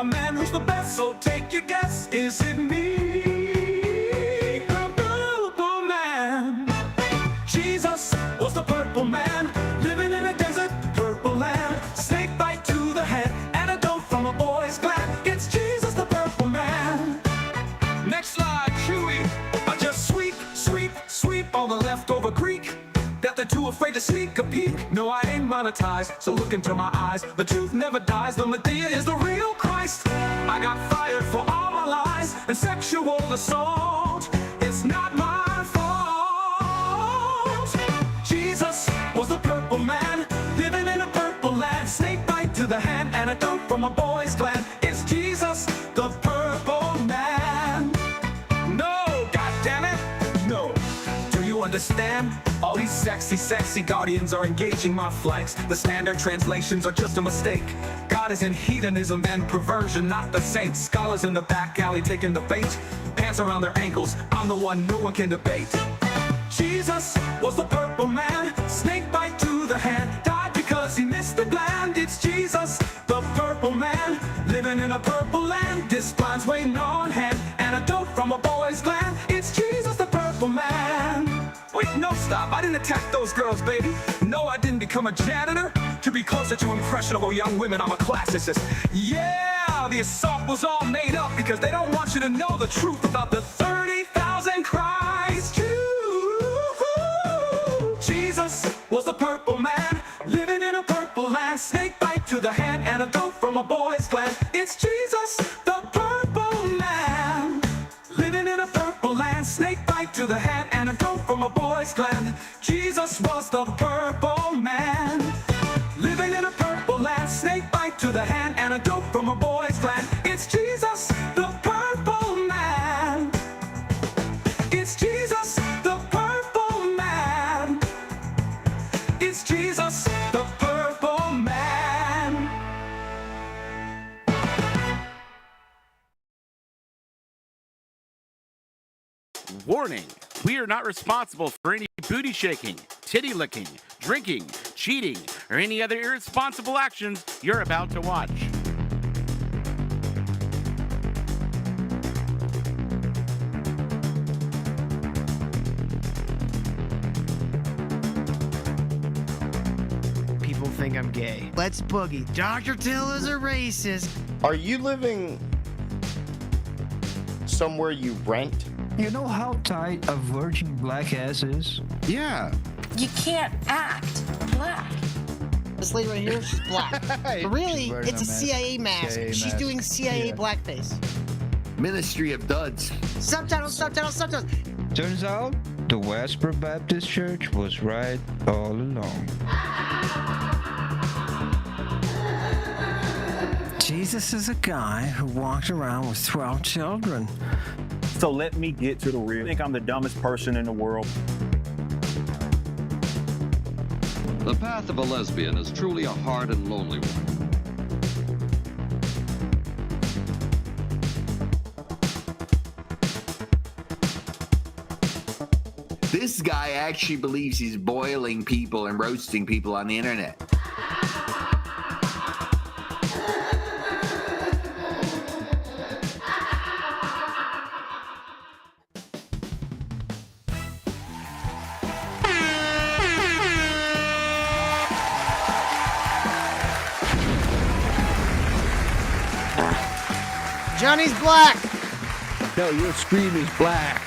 my man who's the best, so take your guess. Is it me? Purple man. Jesus was the purple man, living in a desert, purple land. Snake bite to the head, antidote from a boy's gland. It's Jesus the purple man. Next slide, Chewy. I just sweep all the leftover Greek that they're too afraid to sneak a peek. No, I ain't monetized, so look into my eyes. The truth never dies, the Medea is the real Christ. I got fired for all my lies and sexual assault. It's not my fault. Jesus was the purple man, living in a purple land. Snake bite to the hand, antidote from a boy's gland. It's Jesus the purple man. No, goddammit, no. Do you understand? All these sexy guardians are engaging my flanks. The standard translations are just a mistake. God is in hedonism and perversion, not the saints. Scholars in the back alley taking the bait. Pants around their ankles, I'm the one no one can debate. Jesus was the purple man, snake bite to the hand. Died because he missed the bland. It's Jesus, the purple man, living in a purple land. This blind's waiting on hand, antidote from a boy's gland. It's Jesus, the purple man. Wait, no, stop, I didn't attack those girls, baby. No, I didn't become a janitor to be closer to impressionable young women. I'm a classicist. Yeah, the assault was all made up because they don't want you to know the truth about the 30,000 Christ Jews. Jesus was the purple man, living in a purple land. Snake bite to the hand, antidote from a boy's gland. It's Jesus, the purple man, living in a purple land. Snake bite to the hand, antidote from a boy's gland. Jesus was the purple man, living in a purple land. Snake bite to the hand, antidote from a boy's gland. It's Jesus, the purple man. It's Jesus, the purple man. It's Jesus, the purple man. Warning, we are not responsible for any booty shaking, titty licking, drinking, cheating, or any other irresponsible actions you're about to watch. People think I'm gay. Let's boogie. Dr. Till is a racist. Are you living somewhere you rent? You know how tight a virgin black ass is? Yeah. You can't act black. This lady right here, she's black. But really, wearing it's a a mask. CIA mask. CIA She's mask. doing CIA Yeah. blackface. Ministry of Duds. Subtitles. Turns out, the Westboro Baptist Church was right all along. Jesus is a guy who walked around with 12 children. So let me get to the real. I think I'm the dumbest person in the world. The path of a lesbian is truly a hard and lonely one. This guy actually believes he's boiling people and roasting people on the internet. Johnny's black. No, your screen is black.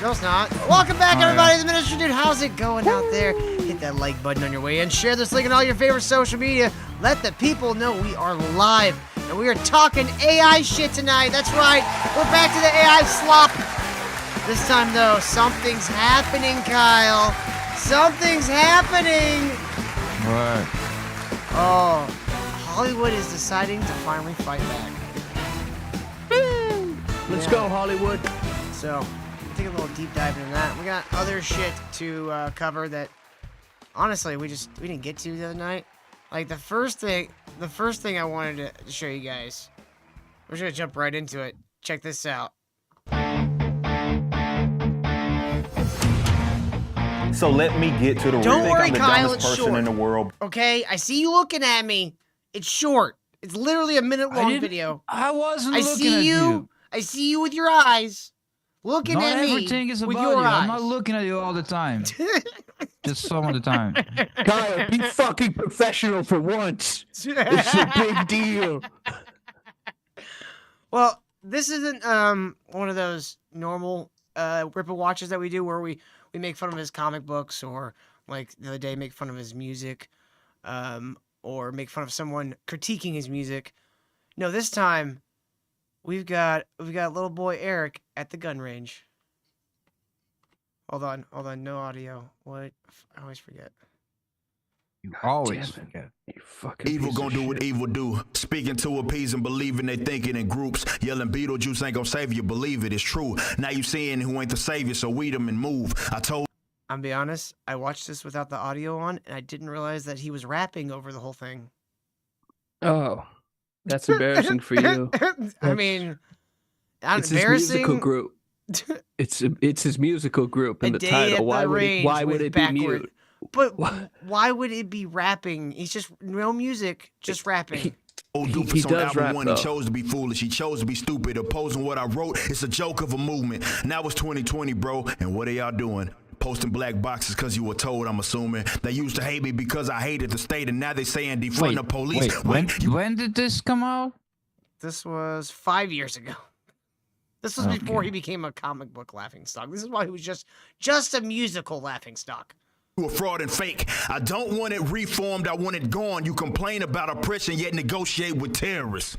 No, it's not. Welcome back, everybody. The Minister Dude. How's it going out there? Hit that like button on your way in. Share this link on all your favorite social media. Let the people know we are live. And we are talking AI shit tonight. That's right. We're back to the AI slop. This time, though, something's happening, Kyle. Something's happening. What? Oh, Hollywood is deciding to finally fight back. Let's go, Hollywood. So, we'll take a little deep dive into that. We got other shit to cover that, honestly, we didn't get to the other night. Like the first thing I wanted to show you guys. We're just gonna jump right into it. Check this out. So let me get to the real. Don't I think worry, I'm the Kyle, dumbest it's person short. in the world. Okay, I see you looking at me. It's short. It's literally a minute-long video. I wasn't I looking see at you. I see you with your eyes. Looking Not at me everything is with about your you. eyes. I'm not looking at you all the time. Just some of the time. Kyle, be fucking professional for once. It's a big deal. Well, this isn't one of those normal Ripple watches that we do where we make fun of his comic books, or like the other day make fun of his music, or make fun of someone critiquing his music. No, this time we've got little boy Eric at the gun range. Hold on, no audio. What? I always forget. You always forget. You fucking Evil piece gonna of do shit. what evil do. Speaking to appease and believing they thinking in groups. Yelling Beetlejuice ain't gonna save you. Believe it, it's true. Now you seeing who ain't the savior, so weed them and move. I'm be honest, I watched this without the audio on, and I didn't realize that he was rapping over the whole thing. Oh, that's embarrassing for you. I mean, not It's his embarrassing. musical group. It's his musical group in A the Day title. at Why the would Range with it be backward. mute? But What? why would it be rapping? He's just no music, just rapping. Old He doofus on does album rap, one, though. he chose to be foolish, he chose to be stupid. Opposing what I wrote, it's a joke of a movement. Now it's 2020, bro, and what are y'all doing? Posting black boxes because you were told, I'm assuming. They used to hate me because I hated the state, and now they saying defund the police. When did this come out? This was 5 years ago. This was before he became a comic book laughingstock. This is why he was just a musical laughingstock. You a fraud and fake. I don't want it reformed, I want it gone. You complain about oppression, yet negotiate with terrorists.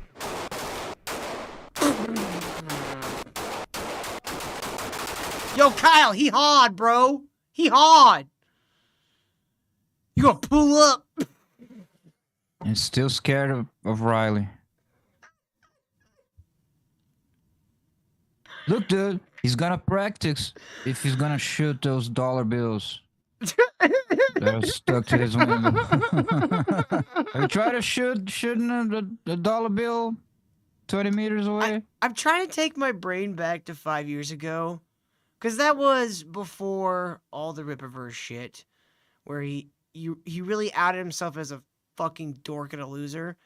Yo, Kyle, he hard, bro. He hard. You gonna pull up? And still scared of Riley. Look, dude, he's gonna practice if he's gonna shoot those dollar bills that are stuck to his window. Have you tried to shooting the dollar bill 20 meters away? I'm trying to take my brain back to 5 years ago, because that was before all the Rippaverse shit, where he really outed himself as a fucking dork and a loser.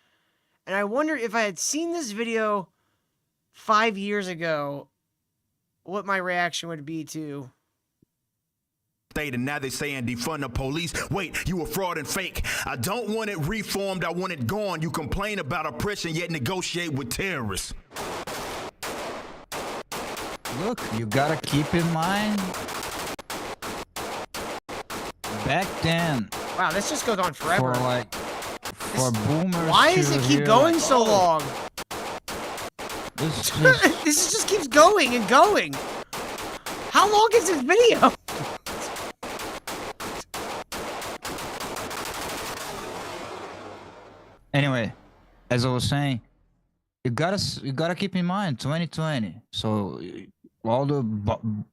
And I wonder if I had seen this video 5 years ago, what my reaction would be to. State, and now they saying defund the police. Wait, you a fraud and fake. I don't want it reformed, I want it gone. You complain about oppression, yet negotiate with terrorists. Look, you gotta keep in mind, back then, Wow, this just goes on forever. for boomers. Why does to it keep hear, going so long? This This just keeps going and going. How long is this video? Anyway, as I was saying, you gotta keep in mind 2020. So all the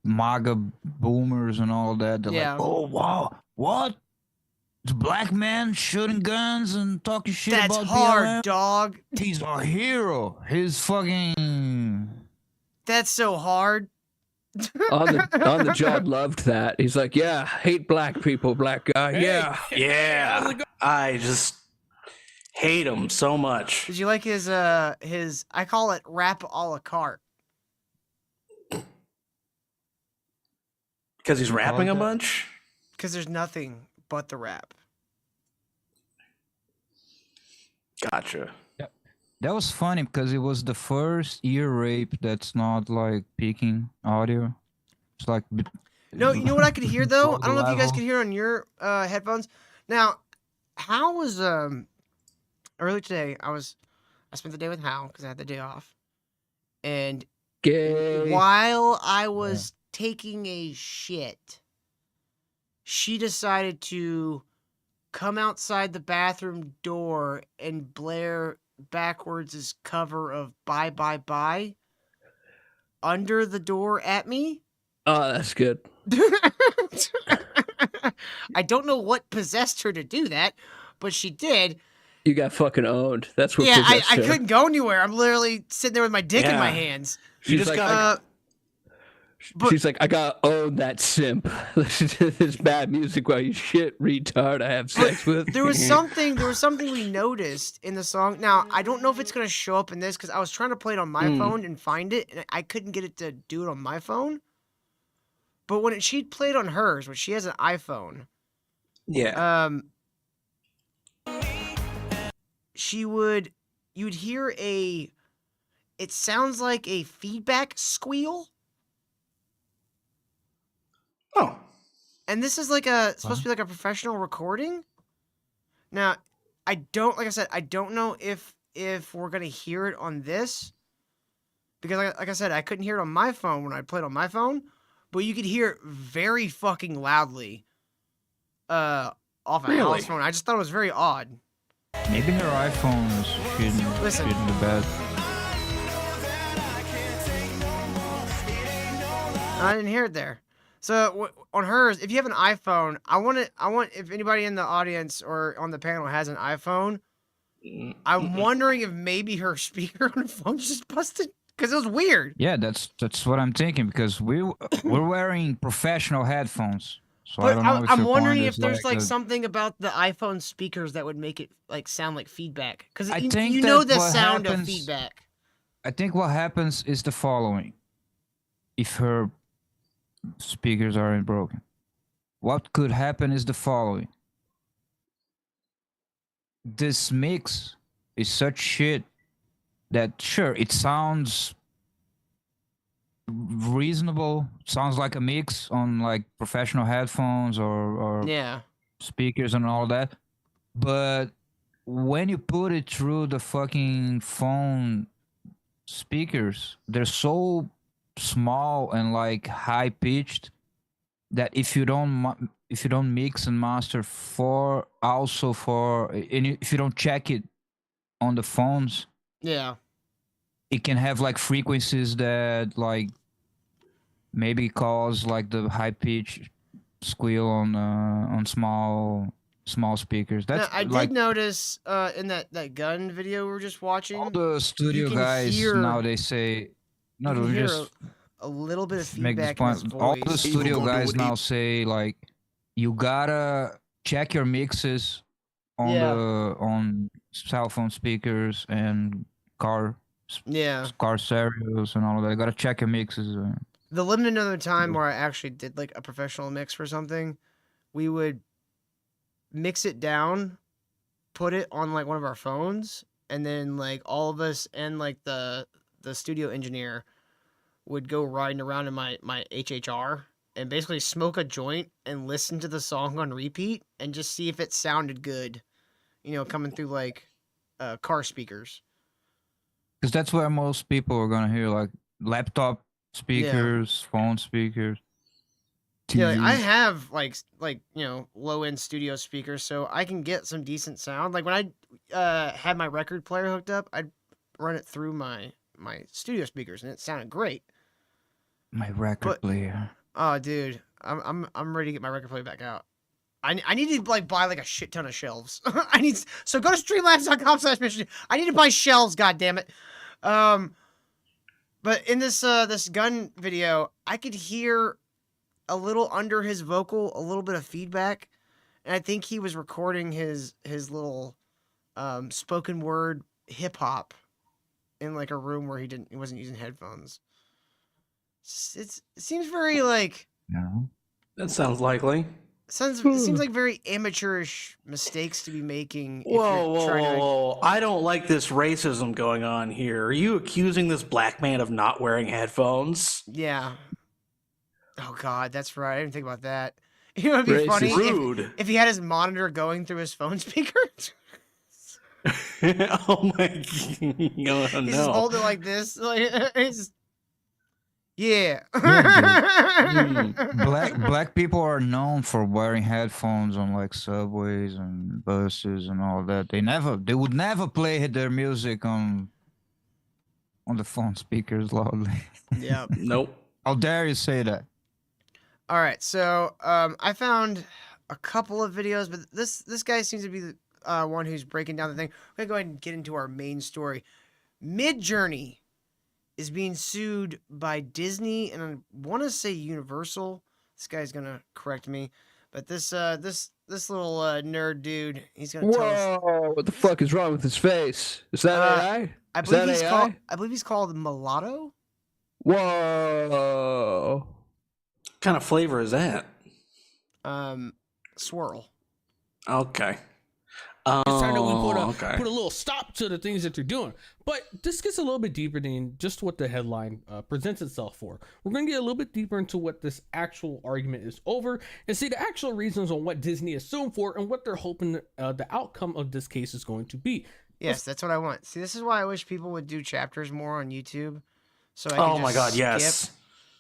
MAGA boomers and all that, they're Yeah. like, oh wow, what? The black man shooting guns and talking shit That's about hard, BLM? dog. He's a hero. He's fucking. That's so hard. On the job loved that. He's like, yeah, hate black people, black guy. Yeah. Yeah. I just hate him so much. Did you like his I call it rap a la carte. Because he's rapping a bunch? Because there's nothing but the rap. Gotcha. That was funny because it was the first ear rape that's not like peaking audio. It's like. No, you know what I could hear though? All the I don't know if you guys level. could hear on your headphones. Now, Hal was earlier today. I spent the day with Hal because I had the day off, and Gay. while I was taking a shit, she decided to come outside the bathroom door and blare backwards' cover of Bye Bye Bye under the door at me. Oh, that's good. I don't know what possessed her to do that, but she did. You got fucking owned. That's what. Yeah, I possessed her. couldn't go anywhere. I'm literally sitting there with my dick in my Yeah. hands. You She's just like, gotta But- She's like, I gotta own that simp. Listen to this bad music while you shit retard I have sex with. There was something we noticed in the song. Now, I don't know if it's gonna show up in this because I was trying to play it on my phone and find it, and I couldn't get it to do it on my phone. But when she played on hers, when she has an iPhone, Yeah. you'd hear it sounds like a feedback squeal. Oh. And this is supposed to be like a professional recording. Now, like I said, I don't know if we're gonna hear it on this. Because like I said, I couldn't hear it on my phone when I played on my phone, but you could hear it very fucking loudly off a house phone. I just thought it was very odd. Maybe her iPhone is shitting the bed. I didn't hear it there. So on hers, if you have an iPhone, I want if anybody in the audience or on the panel has an iPhone, I'm wondering if maybe her speaker on her phone just busted because it was weird. Yeah, that's what I'm thinking because we're wearing professional headphones. So But I don't know if I'm your wondering point if is there's like the- something about the iPhone speakers that would make it like sound like feedback because I you think know that the what sound of happens- feedback. I think what happens is the following. If her speakers aren't broken, what could happen is the following. This mix is such shit that sure, it sounds reasonable, sounds like a mix on like professional headphones or Yeah. speakers and all that. But when you put it through the fucking phone speakers, they're so small and like high pitched that if you don't mix and master if you don't check it on the phones, Yeah. it can have like frequencies that like maybe cause like the high pitch squeal on small speakers. That's Now, I like did notice in that gun video we were just watching. all the studio can guys hear- now they say no, you can we hear just a little bit of make this feedback in his point. voice. All the studio guys now say like you gotta check your mixes on Yeah. on cell phone speakers and car stereos and all of that. You gotta check your mixes. The limited other time where I actually did like a professional mix for something, we would mix it down, put it on like one of our phones, and then like all of us and like the studio engineer would go riding around in my HHR and basically smoke a joint and listen to the song on repeat and just see if it sounded good, coming through like car speakers. Because that's where most people are gonna hear like laptop speakers, phone speakers. Yeah, like, I TVs. have like low end studio speakers, so I can get some decent sound. Like when I had my record player hooked up, I'd run it through my studio speakers, and it sounded great. My record player. Oh, dude, I'm ready to get my record player back out. I need to like buy like a shit ton of shelves. So go to streamlabs.com/mission. I need to buy shelves. God damn it. But in this gun video, I could hear a little under his vocal, a little bit of feedback, and I think he was recording his little spoken word hip hop in like a room where he wasn't using headphones. It seems very like No. That sounds likely. it seems like very amateurish mistakes to be making. If Whoa, you're whoa, trying whoa, to, whoa. I don't like this racism going on here. Are you accusing this black man of not wearing headphones? Yeah. Oh God, that's right. I didn't think about that. You know, it'd be funny Rude. if he had his monitor going through his phone speaker. Oh my God. Oh, He's just no. holding it like this. Like, it's, yeah. Black people are known for wearing headphones on like subways and buses and all that. They would never play their music on the phone speakers loudly. Yeah. Nope. How dare you say that? All right, so I found a couple of videos, but this guy seems to be the one who's breaking down the thing. We're gonna go ahead and get into our main story. Midjourney is being sued by Disney and I want to say Universal. This guy's gonna correct me, but this little nerd dude, he's gonna tell us. Whoa! What the fuck is wrong with his face? Is that AI? I Is believe that he's AI? called. I believe he's called Mulatto. Whoa! What kind of flavor is that? Swirl. Okay. It's time that we okay. put a little stop to the things that they're doing. But this gets a little bit deeper than just what the headline presents itself for. We're going to get a little bit deeper into what this actual argument is over and see the actual reasons on what Disney is suing for and what they're hoping the outcome of this case is going to be. Yes, that's what I want. See, this is why I wish people would do chapters more on YouTube, so I can my God, yes. skip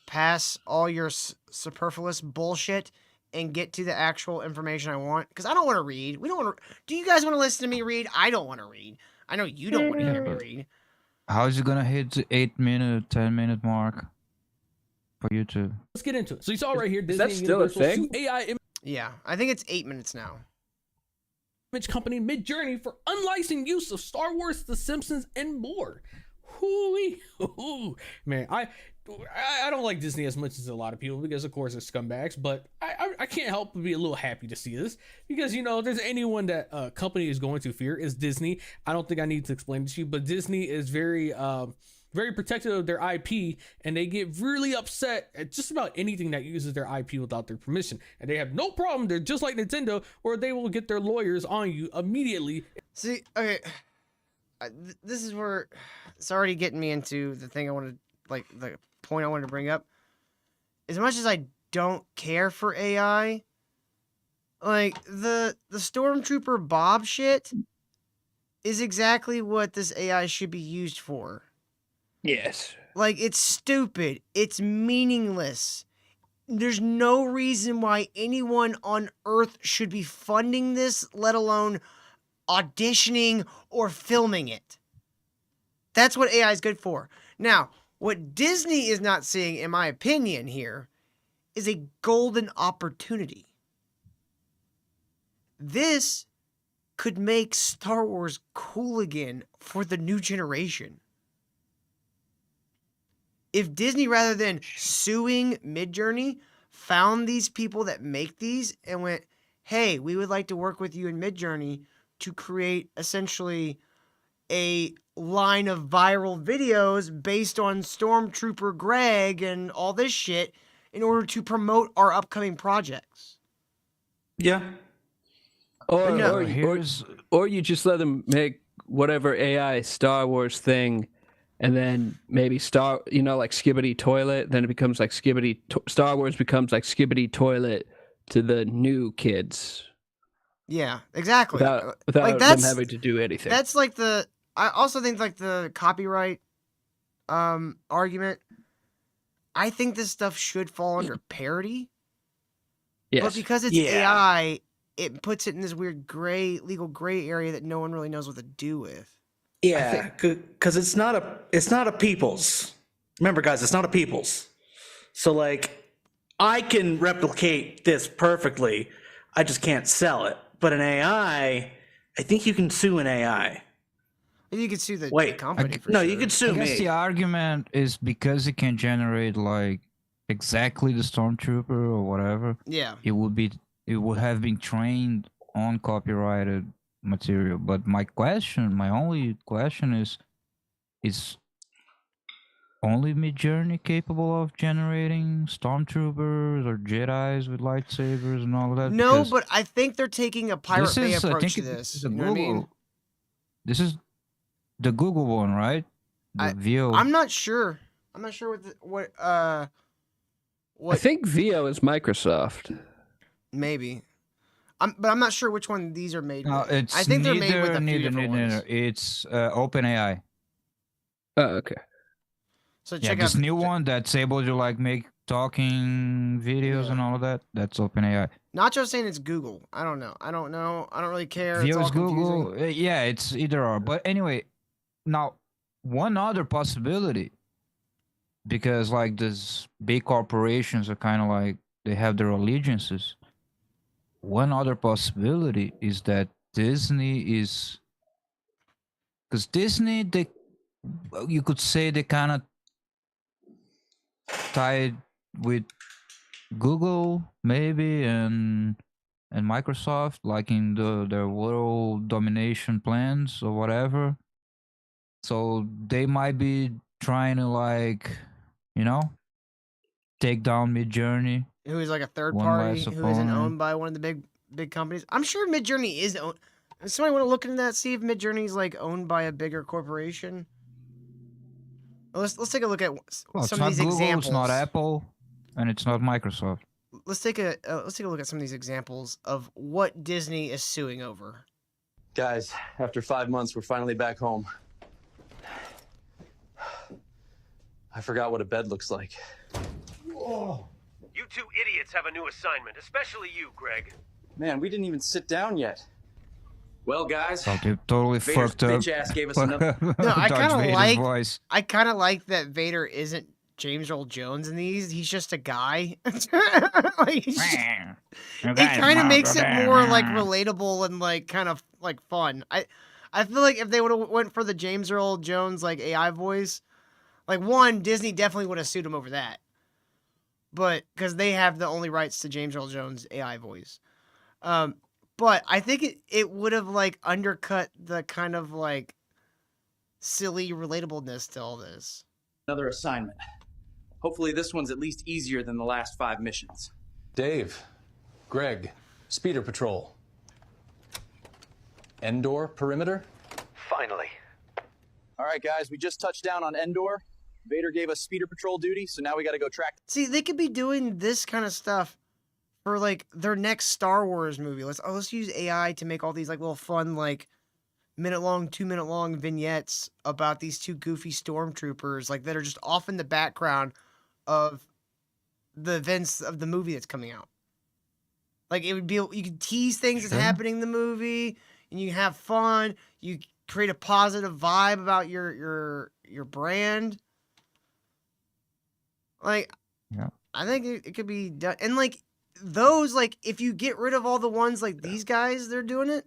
past all your superfluous bullshit and get to the actual information I want. Because I don't want to read. We don't want to. Do you guys want to listen to me read? I don't want to read. I know you don't want to hear me read. How is it gonna hit the 8-minute, 10-minute mark for YouTube? Let's get into it. So you saw right here, Is Disney that and still a Universal thing? sue AI Yeah, I think it's 8 minutes now. image company Midjourney for unlicensed use of Star Wars, The Simpsons, and more. Hooey, man, I don't like Disney as much as a lot of people because, of course, they're scumbags. But I can't help but be a little happy to see this because, you know, if there's anyone that a company is going to fear is Disney. I don't think I need to explain it to you, but Disney is very protective of their IP, and they get really upset at just about anything that uses their IP without their permission. And they have no problem. They're just like Nintendo, where they will get their lawyers on you immediately. See, okay, this is where it's already getting me into the thing I wanted, like the point I wanted to bring up. As much as I don't care for AI, like the Stormtrooper Bob shit is exactly what this AI should be used for. Yes. Like, it's stupid. It's meaningless. There's no reason why anyone on Earth should be funding this, let alone auditioning or filming it. That's what AI is good for. Now, what Disney is not seeing, in my opinion here, is a golden opportunity. This could make Star Wars cool again for the new generation. If Disney, rather than suing Midjourney, found these people that make these and went, hey, we would like to work with you in Midjourney to create essentially a line of viral videos based on Stormtrooper Greg and all this shit in order to promote our upcoming projects. Yeah. Or you just let them make whatever AI Star Wars thing, and then maybe like Skibbity Toilet, then it becomes like Star Wars becomes like Skibbity Toilet to the new kids. Yeah, exactly. Without like them having to do anything. That's like I also think like the copyright argument. I think this stuff should fall under parody. Yes. But because it's AI, it puts it in this weird legal gray area that no one really knows what to do with. Yeah, because it's not a people's. Remember, guys, it's not a people's. So, like, I can replicate this perfectly. I just can't sell it. But an AI, I think you can sue an AI. You can sue the company. You can sue me. I guess the argument is because it can generate like exactly the Stormtrooper or whatever. Yeah. It would have been trained on copyrighted material. But my only question is only Midjourney capable of generating Stormtroopers or Jedis with lightsabers and all of that? No, but I think they're taking a Pirate Bay approach to this. This is You know what I mean? This is the Google one, right? The VO. I'm not sure. I'm not sure what I think VO is Microsoft. Maybe. But I'm not sure which one these are made with. It's I think they're made with a few different ones. It's OpenAI. Oh, okay. So check out this new one that's able to like make talking videos and all of that. That's OpenAI. Nacho's saying it's Google. I don't know. I don't really care. VO it's is all Google. confusing. Yeah, it's either or. But anyway, now one other possibility, because like these big corporations are kind of like they have their allegiances. One other possibility is that Disney is, because Disney, you could say they kind of tied with Google maybe and Microsoft, like in their world domination plans or whatever. So they might be trying to like, you know, take down Midjourney. Who is like a third one party last who isn't opponent. owned by one of the big companies. I'm sure Midjourney is owned. Somebody want to look into that, see if Midjourney's like owned by a bigger corporation. Let's take a look at Well, it's some not of these Google, examples. it's not Apple, and it's not Microsoft. Let's take a look at some of these examples of what Disney is suing over. Guys, after 5 months, we're finally back home. I forgot what a bed looks like. You two idiots have a new assignment, especially you, Greg. Man, we didn't even sit down yet. Well, guys, So they totally Vader's fucked up. bitch ass gave us another. No, I Darth kind of Vader's like. voice. I kind of like that Vader isn't James Earl Jones in these. He's just a guy. Like, he's just- it kind of makes it more like relatable and like kind of like fun. I feel like if they would have went for the James Earl Jones like AI voice, like one Disney definitely would have sued him over that. But because they have the only rights to James Earl Jones AI voice. But I think it would have like undercut the kind of like silly relatableness to all this. Another assignment. Hopefully this one's at least easier than the last 5 missions. Dave, Greg, Speeder Patrol. Endor perimeter? Finally. All right, guys, we just touched down on Endor. Vader gave us Speeder Patrol duty, so now we gotta go track. See, they could be doing this kind of stuff for like their next Star Wars movie. Let's use AI to make all these like little fun like minute-long, 2-minute-long vignettes about these two goofy stormtroopers like that are just off in the background of the events of the movie that's coming out. Like it would be, you could tease things that's happening in the movie, and you have fun. You create a positive vibe about your brand. Like, yeah. I think it could be done, and like those, like if you get rid of all the ones like these guys, they're doing it.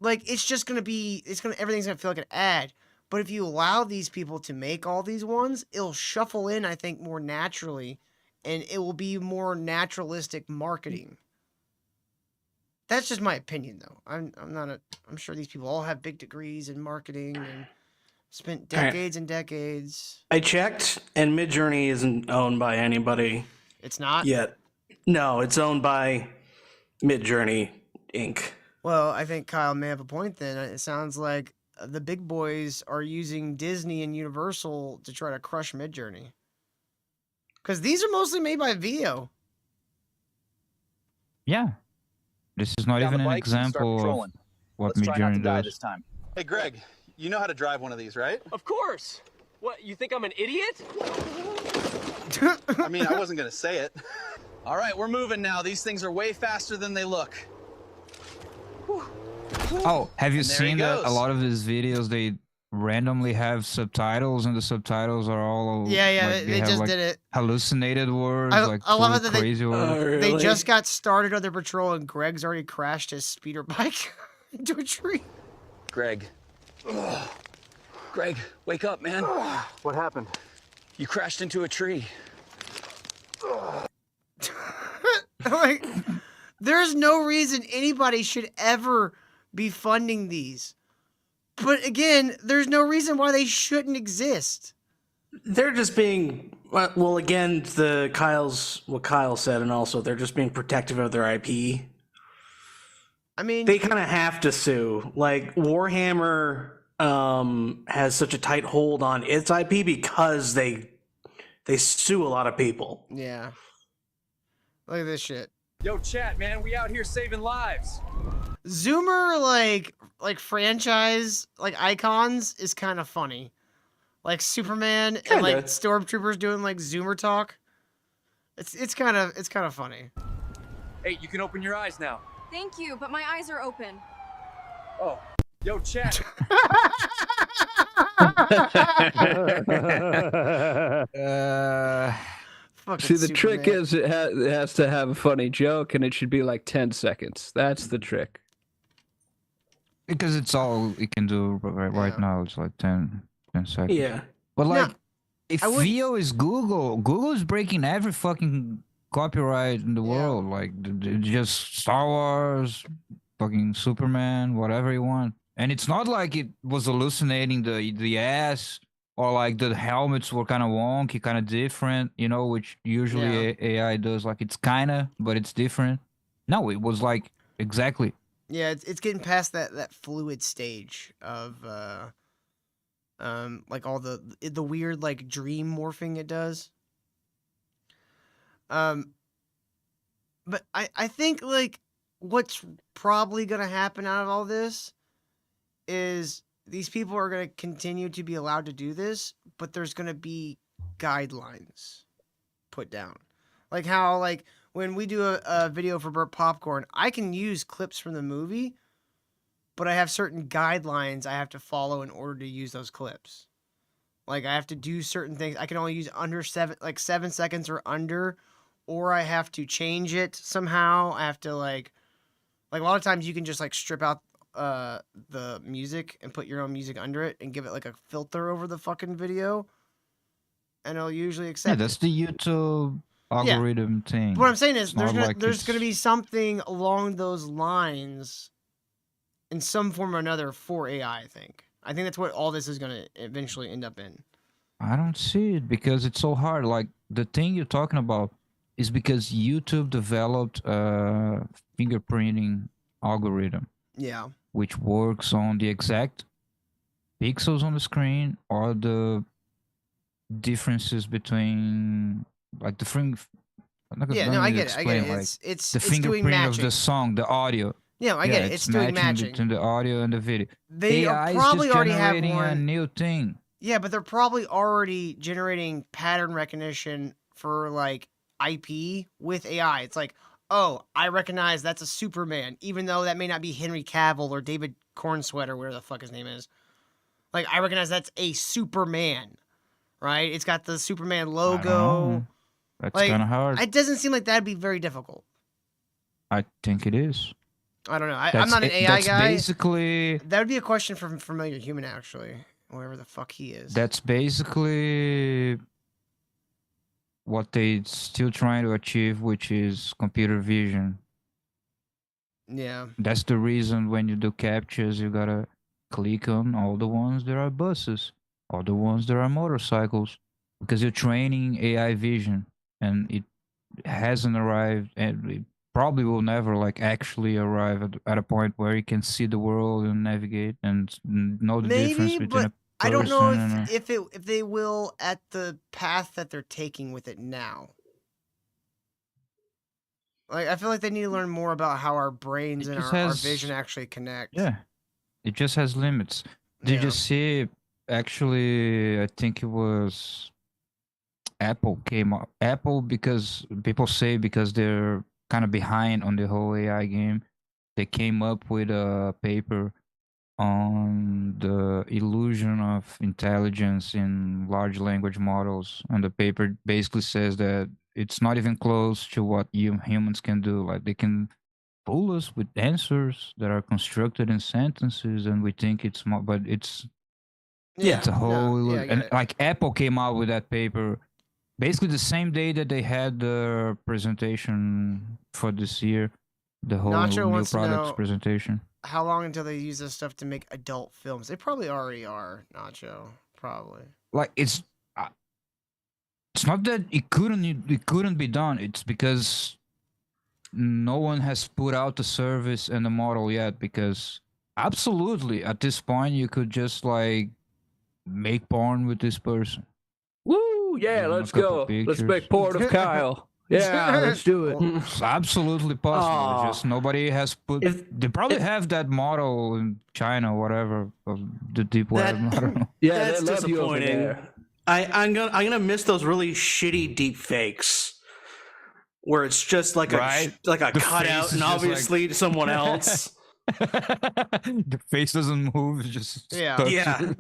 Like it's gonna everything's gonna feel like an ad. But if you allow these people to make all these ones, it'll shuffle in, I think, more naturally, and it will be more naturalistic marketing. That's just my opinion, though. I'm sure these people all have big degrees in marketing and spent decades and decades. I checked, and Midjourney isn't owned by anybody. It's not? Yet. No, it's owned by Midjourney Inc. Well, I think Kyle may have a point then. It sounds like the big boys are using Disney and Universal to try to crush Midjourney. Because these are mostly made by Vio. Yeah. This is not Down even the an bikes and start example of patrolling. what Let's try not to Midjourney die does. this time. Hey, Greg, you know how to drive one of these, right? Of course. What, you think I'm an idiot? I mean, I wasn't gonna say it. All right, we're moving now. These things are way faster than they look. Oh, have you And there he seen that a goes. lot of his videos, they randomly have subtitles, and the subtitles are all Yeah, like, they have, just like, did it. hallucinated words, like I love full it that crazy words. they just got started on their patrol and Greg's already crashed his speeder bike into a tree. Greg. Greg, wake up, man. What happened? You crashed into a tree. Like, there's no reason anybody should ever be funding these. But again, there's no reason why they shouldn't exist. They're just being, well, again, what Kyle said, and also they're just being protective of their IP. I mean, they kind of have to sue. Like Warhammer has such a tight hold on its IP because they sue a lot of people. Yeah. Look at this shit. Yo, chat, man, we out here saving lives. Zoomer like franchise like icons is kind of funny. Like Superman and like stormtroopers doing like Zoomer talk. It's kind of funny. Hey, you can open your eyes now. Thank you, but my eyes are open. Oh, yo, chat. See, the trick is it has to have a funny joke, and it should be like 10 seconds. That's the trick. Because it's all it can do right now. It's like 10 seconds. Yeah. But like, if I wouldn't- VO is Google is breaking every fucking copyright in the world. Like just Star Wars, fucking Superman, whatever you want. And it's not like it was hallucinating the ass or like the helmets were kind of wonky, kind of different, you know, which usually AI does. Like it's kind of, but it's different. No, it was like exactly. Yeah, it's getting past that fluid stage of like all the weird like dream morphing it does. But I think like what's probably gonna happen out of all this is these people are gonna continue to be allowed to do this, but there's gonna be guidelines put down, like how like when we do a video for Burnt Popcorn, I can use clips from the movie, but I have certain guidelines I have to follow in order to use those clips. Like I have to do certain things. I can only use under 7 seconds or under, or I have to change it somehow. I have to like a lot of times you can just like strip out the music and put your own music under it and give it like a filter over the fucking video, and it'll usually accept. Yeah, that's the YouTube algorithm thing. What I'm saying is It's there's gonna be something along those lines in some form or another for AI, I think that's what all this is gonna eventually end up in. I don't see it because it's so hard. Like the thing you're talking about is because YouTube developed a fingerprinting algorithm. Yeah. Which works on the exact pixels on the screen or the differences between like the finger. Yeah, no, I get it. I get it. Like, It's the doing fingerprint matching of the song, the audio. Yeah, I get it. It's doing matching between the audio and the video. They AI probably is just already have generating a one. new thing. Yeah, but they're probably already generating pattern recognition for like IP with AI. It's like, oh, I recognize that's a Superman, even though that may not be Henry Cavill or David Cornsweat or whatever the fuck his name is. Like, I recognize that's a Superman, right? It's got the Superman logo. That's Like, kind of hard. It doesn't seem like that'd be very difficult. I think it is. I don't know. I'm not an AI that's guy. Basically, that would be a question from Familiar Human, actually. Wherever the fuck he is. That's basically what they still trying to achieve, which is computer vision. Yeah. That's the reason when you do captures, you gotta click on all the ones that are buses, all the ones that are motorcycles, because you're training AI vision, and it hasn't arrived, and it probably will never like actually arrive at a point where you can see the world and navigate and know the difference between a person I don't know and if they will at the path that they're taking with it now. Like, I feel like they need to learn more about how our brains and our vision actually connect. Yeah, it just has limits. Did you see? Actually, I think it was Apple came up. Apple, because people say because they're kind of behind on the whole AI game, they came up with a paper on the illusion of intelligence in large language models, and the paper basically says that it's not even close to what humans can do. Like they can fool us with answers that are constructed in sentences, and we think it's more, but it's it's a whole and like Apple came out with that paper basically the same day that they had the presentation for this year, the whole new products presentation. How long until they use this stuff to make adult films? They probably already are, Nacho. Probably. Like it's not that it couldn't be done. It's because no one has put out the service and the model yet. Because absolutely, at this point, you could just like make porn with this person. Woo! Yeah, let's go. Let's make porn of Kyle. Yeah, let's do it. It's absolutely possible. Just nobody has put. They probably have that model in China, whatever, of the deep web. I don't know. Yeah, that's they love you over disappointing. there. I'm gonna miss those really shitty deep fakes where it's just like a The cutout face is and just obviously like- someone else. The face doesn't move. It's just Yeah. stuck. Yeah.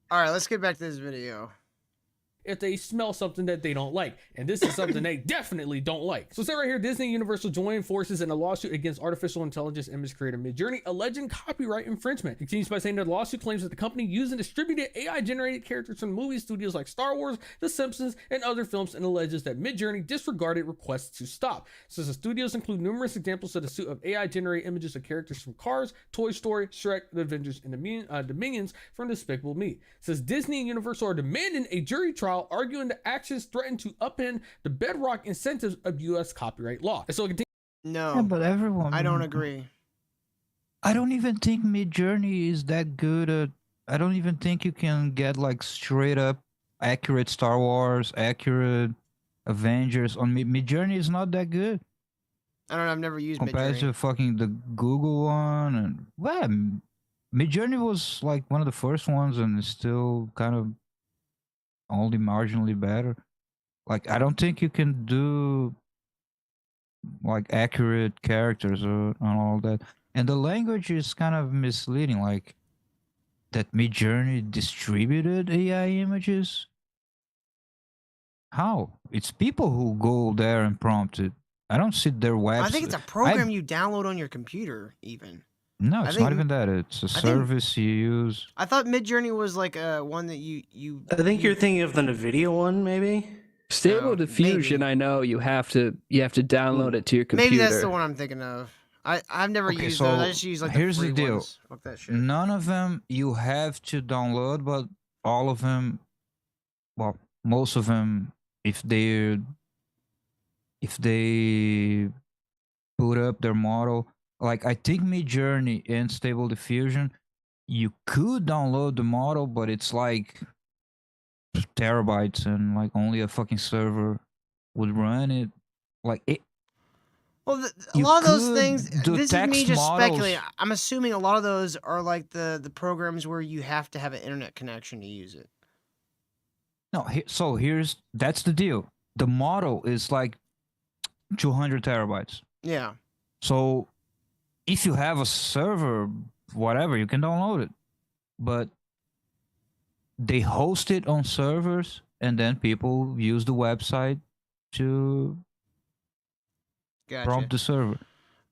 All right, let's get back to this video. if they smell something that they don't like. And this is something they definitely don't like. So it said right here, Disney and Universal joined forces in a lawsuit against artificial intelligence image creator Midjourney, alleging copyright infringement. It continues by saying that the lawsuit claims that the company used and distributed AI-generated characters from movie studios like Star Wars, The Simpsons, and other films, and alleges that Midjourney disregarded requests to stop. Says the studios include numerous examples of the suit of AI-generated images of characters from Cars, Toy Story, Shrek, The Avengers, and the Minions from Despicable Me. Says Disney and Universal are demanding a jury trial, arguing the actions threaten to upend the bedrock incentives of U.S. copyright law. And so it continues. No, Yeah, but everyone. I don't agree. I don't even think Midjourney is that good at. I don't even think you can get like straight up accurate Star Wars, accurate Avengers on Midjourney is not that good. I don't know. I've never used compared Midjourney. to fucking the Google one, and well, Midjourney was like one of the first ones, and it's still kind of only marginally better. Like I don't think you can do like accurate characters or and all that, and the language is kind of misleading. Like that Midjourney distributed AI images. How? It's people who go there and prompt it. I don't see their website. I think it's a program you download on your computer, even. No, it's not even that. It's a service you use. I thought Midjourney was like one that you. I think you're thinking of the NVIDIA one, maybe. Stable Diffusion, I know you have to download it to your computer. Maybe that's the one I'm thinking of. I've never used those. I just use like here's the free the deal. ones. Fuck that shit. None of them you have to download, but all of them, well, most of them, if they put up their model, like I think Midjourney and Stable Diffusion, you could download the model, but it's like terabytes, and like only a fucking server would run it. Like it. Well, a lot of those things. This is me just models. speculating. I'm assuming a lot of those are like the programs where you have to have an internet connection to use it. No, so that's the deal. The model is like 200 terabytes. Yeah. So if you have a server, whatever, you can download it. But they host it on servers, and then people use the website to prompt the server.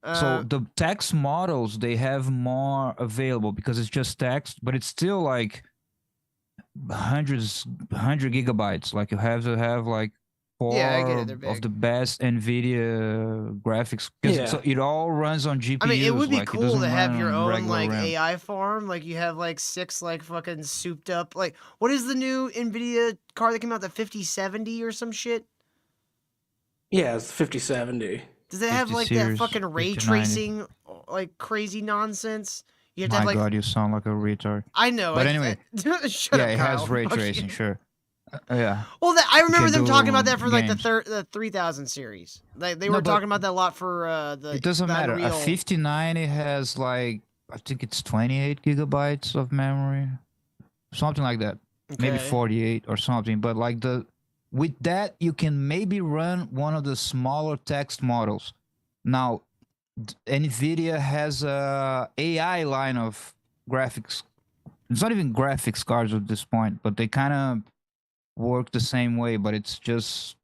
So the text models, they have more available because it's just text, but it's still like 100 gigabytes. Like you have to have like four of the best NVIDIA graphics. So it all runs on GPUs. I mean, it would be like, cool to have your own regular like RAM. AI farm. Like you have like 6 like fucking souped up. Like what is the new NVIDIA card that came out? The 5070 or some shit? Yeah, it's 5070. Does it have like that series, fucking ray 5090. tracing, like crazy nonsense? You have to My have like. God, you sound like a retard. I know. But anyway, shut yeah, up, it Kyle. has ray Fuck tracing, you. sure. Yeah. Well, I remember can them do talking about that for like games. the 3000 series. They No, were but talking about that a lot for the. It doesn't the matter. Unreal. A 5090 has like, I think it's 28 gigabytes of memory, something like that. Maybe Okay. 48 or something. But like with that, you can maybe run one of the smaller text models. Now, NVIDIA has a AI line of graphics. It's not even graphics cards at this point, but they kind of work the same way, but it's just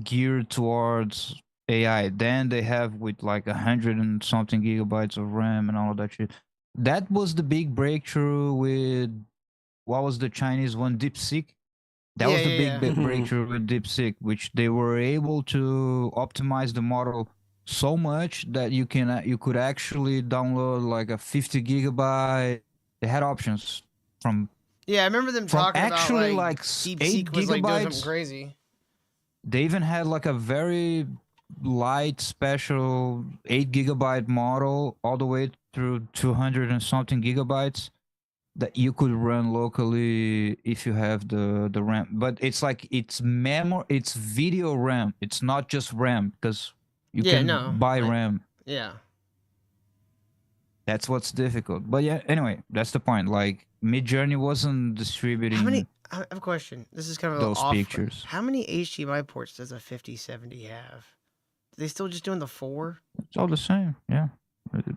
geared towards AI. Then they have with like 100 and something gigabytes of RAM and all of that shit. That was the big breakthrough with, what was the Chinese one? DeepSeek. That was the big breakthrough with DeepSeek, which they were able to optimize the model so much that you could actually download like a 50 gigabyte. They had options from. Yeah, I remember them from talking actually about like DeepSeek 8 was like doing gigabytes. something crazy. They even had like a very light special 8 gigabyte model all the way through 200 and something gigabytes that you could run locally if you have the RAM. But it's like it's video RAM. It's not just RAM, because you can buy RAM. Yeah. That's what's difficult. But yeah, anyway, that's the point. Like Midjourney wasn't distributing I have a question. This is kind of those off. pictures. How many HDMI ports does a 5070 have? Are they still just doing the 4? It's all the same. Yeah.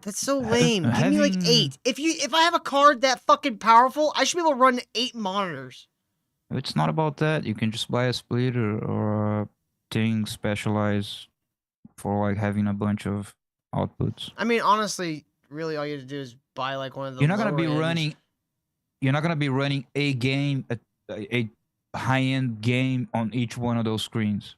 That's so lame. Give me like having- 8. If I have a card that fucking powerful, I should be able to run 8 monitors. It's not about that. You can just buy a splitter or a thing specialized for like having a bunch of outputs. I mean, honestly, really, all you have to do is buy like one of the. You're not gonna be lower-end- running. You're not gonna be running a game, a high-end game on each one of those screens.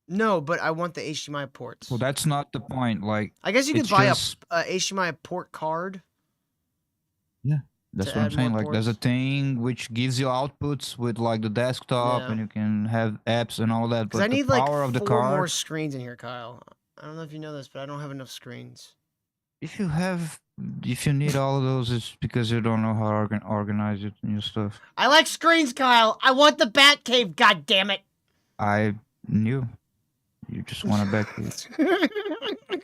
No, but I want the HDMI ports. Well, that's not the point. Like, I guess you could it's buy just- a HDMI port card. Yeah, that's to what I'm add saying. more Like, there's a ports. thing which gives you outputs with like the desktop, Yeah. and you can have apps and all that. Because But I need the like power of the 4 card. more screens in here, Kyle. I don't know if you know this, but I don't have enough screens. If you need all of those, it's because you don't know how to organize it and your stuff. I like screens, Kyle. I want the Bat Cave. God damn it! I knew. You just want a back.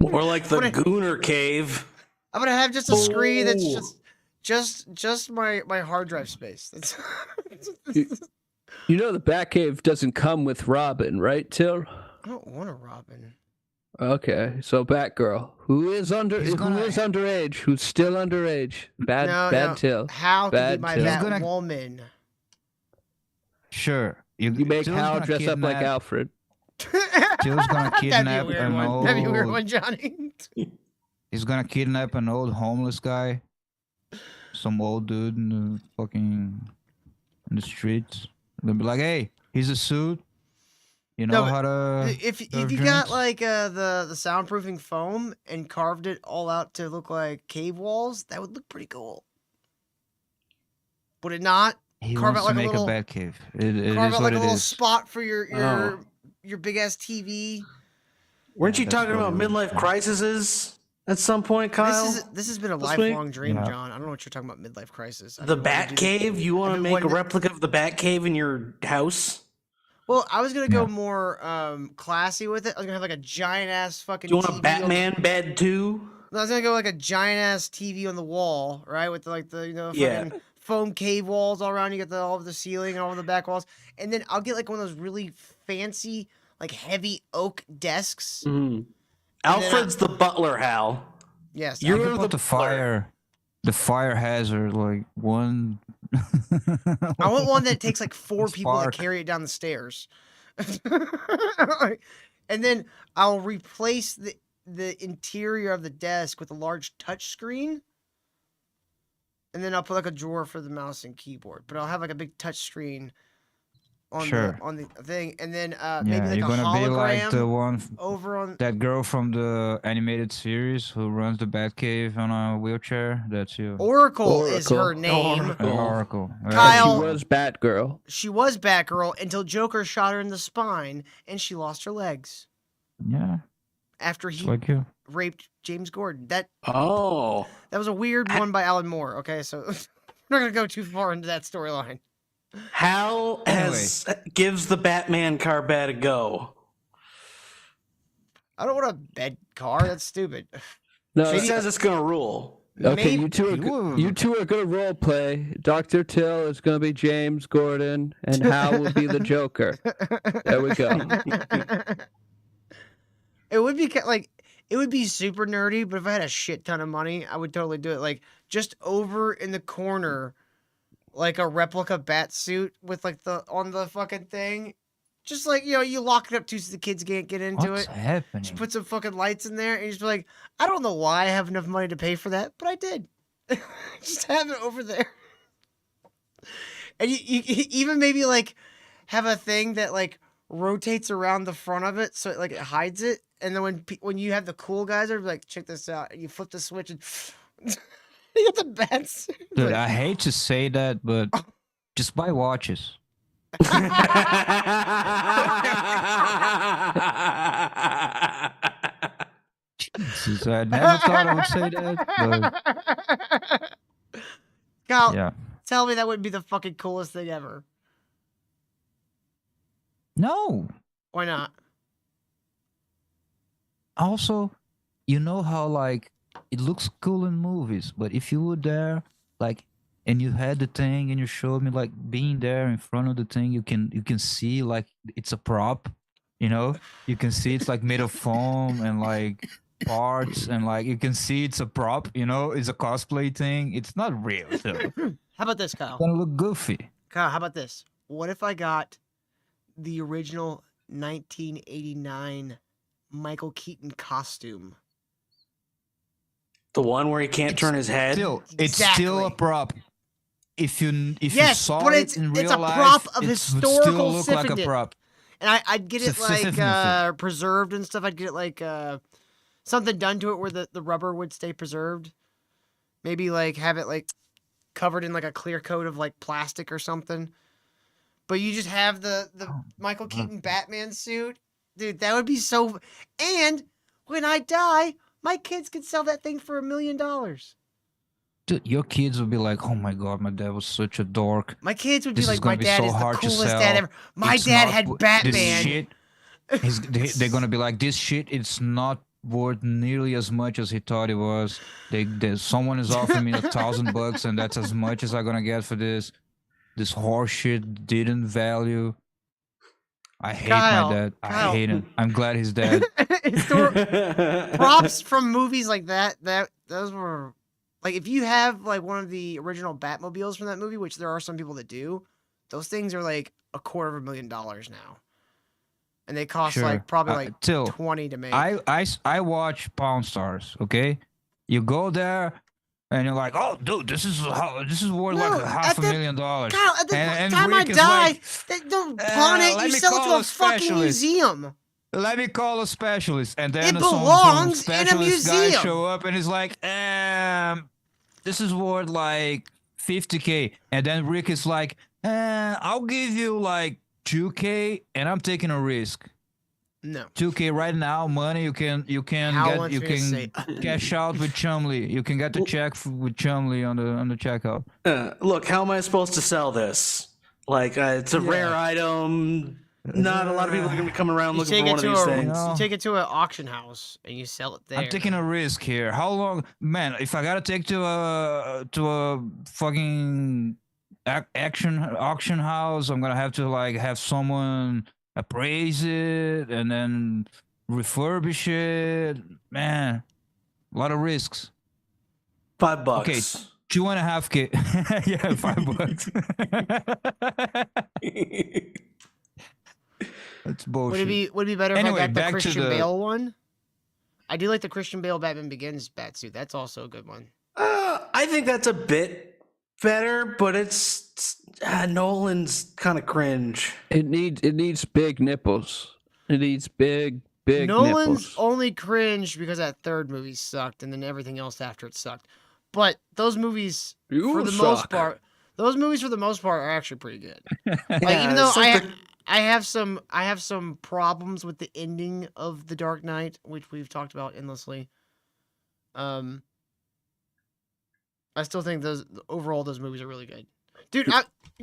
Or like the Gooner Cave. I'm gonna have just a screen that's Oh. just my hard drive space. That's You know the Batcave doesn't come with Robin, right, Till? I don't want a Robin. Okay, so Batgirl, who is underage, who's still underage. Bad Till. Hal could Bad be my Till. Batwoman. Sure. You make Till's Hal gonna dress up like kidnap- Alfred. Till's gonna That'd be kidnap a weird an one. old. That'd be a weird one, Johnny. He's gonna kidnap an old homeless guy. Some old dude in the streets. They'll be like, "Hey, here's a suit. You know No, how to." If serve you drinks?" got like the soundproofing foam and carved it all out to look like cave walls, that would look pretty cool. Would it not? He Carve wants out like to a make little a bat cave. It is carve out what like a it little is. spot for your Oh. your big ass TV. Weren't you that's talking what about it was. midlife crises at some point, Kyle? This has been a This week? lifelong dream, Yeah. John. I don't know what you're talking about midlife crisis. I've The been wanting to Bat do this- Cave? You want I've to been make a wanting to- replica of the Bat Cave in your house? Well, I was gonna go Yeah. more classy with it. I was gonna have like a giant ass fucking. You want a TV Batman bed too? No, I was gonna go like a giant ass TV on the wall, right? With like the Yeah. fucking foam cave walls all around. You get all over the ceiling and all over the back walls, and then I'll get like one of those really fancy, like heavy oak desks. Mm. Alfred's the butler, Hal. Yes, You're Think about the the fire hazard, like one. I want one that takes like 4 people to Spark. carry it down the stairs. And then I'll replace the interior of the desk with a large touch screen. And then I'll put like a drawer for the mouse and keyboard. But I'll have like a big touch screen on Sure. the thing. And then maybe Yeah, like you're a gonna be hologram like the one, over on that girl from the animated series who runs the Batcave on a wheelchair. That's you. Oracle is her Oracle. name. Oracle. Kyle- She was Batgirl. She was Batgirl until Joker shot her in the spine and she lost her legs Yeah, after it's he like you. raped James Gordon. That Oh. was a weird one by Alan Moore. Okay, so we're not gonna go too far into that storyline. Hal gives the Batman car bed a go. I don't want a bed car. That's stupid. No, He says it's gonna rule. okay, maybe- you two are gonna role play. Dr. Till is gonna be James Gordon, and Hal will be the Joker. There we go. It would be like it would be super nerdy, but if I had a shit ton of money, I would totally do it. Like just over in the corner, like a replica bat suit with like the on the fucking thing. Just like you lock it up too so the kids can't get into What's it. happening? Just put some fucking lights in there, and you just be like, I don't know why I have enough money to pay for that, but I did. Just have it over there, and you even maybe like have a thing that like rotates around the front of it, so it, like it hides it, and then when you have the cool guys are like, check this out, and you flip the switch and you get the bats. Dude, I hate to say that, but just buy watches. Jesus, I never thought I would say that, but Kyle, yeah. tell me that would be the fucking coolest thing ever. No. Why not? Also, you know how like it looks cool in movies, but if you were there, like, and you had the thing and you showed me like being there in front of the thing, you can see like it's a prop, you know? You can see it's like made of foam and like parts, and like you can see it's a prop, you know? It's a cosplay thing. It's not real, so it's How about this, Kyle? gonna look goofy. Kyle, how about this? what if I got the original 1989 Michael Keaton costume? The one where he can't turn his head. It's still a prop. If you Yes, saw but it in real it's a life, prop of it would historical still look like a significance. prop. And I'd get it like Significant. preserved and stuff. I'd get it like something done to it where the rubber would stay preserved. Maybe like have it like covered in like a clear coat of like plastic or something. But you just have the Michael Keaton Batman suit. Dude, that would be so. And when I die, my kids could sell that thing for $1 million. Dude, your kids would be like, "Oh my god, my dad was such a dork." My kids would This be is like, gonna my be dad so is the hard to coolest sell. dad ever. My It's dad not had wo- Batman. This shit, they're gonna be like, "This shit, it's not worth nearly as much as he thought it was." Someone is offering me $1,000, and that's as much as I'm gonna get for this. This horse shit didn't value. I hate Kyle, my dad. I Kyle. hate him. I'm glad he's dead. Props from movies like that. Those were like if you have like one of the original Batmobiles from that movie, which there are some people that do, those things are like $250,000 now, and they cost Sure. like probably like Till 20 to make. I watch Pawn Stars. Okay, you go there and you're like, "Oh, dude, this is worth like $500,000." Kyle, at the And time I Rick is die, like, they don't pawn it. let You me sell it call to a a fucking specialist. museum. Let me call a specialist, and then It some belongs in a specialist guy museum. show up, and he's like, this is worth like $50K, and then Rick is like, I'll give you like $2K, and I'm taking a risk. No. $2K right now, money you can Hal wants me to say- cash out with Chumley. You can get the check with Chumley on the checkout. Look, how am I supposed to sell this? Like, it's a rare item. Not a lot of people are going to be coming around You looking take for it one of to these a things. you take it to an auction house and you sell it there. I'm taking a risk here. How long, man? If I gotta take to a fucking auction house, I'm gonna have to like have someone appraise it and then refurbish it. Man, a lot of risks. $5. Okay, 2.5K. Yeah, $5. That's bullshit. Would it be better Anyway, if I got the back to Christian the- Bale one? I do like the Christian Bale Batman Begins batsuit. That's also a good one. I think that's a bit better, but it's Nolan's kind of cringe. It needs big nipples. It needs big Nolan's nipples. only cringed because that third movie sucked, and then everything else after it sucked. But those movies, You for the most suck. part, are actually pretty good. Like Yeah, even though it's like I have some problems with the ending of The Dark Knight, which we've talked about endlessly. I still think overall those movies are really good. Dude, you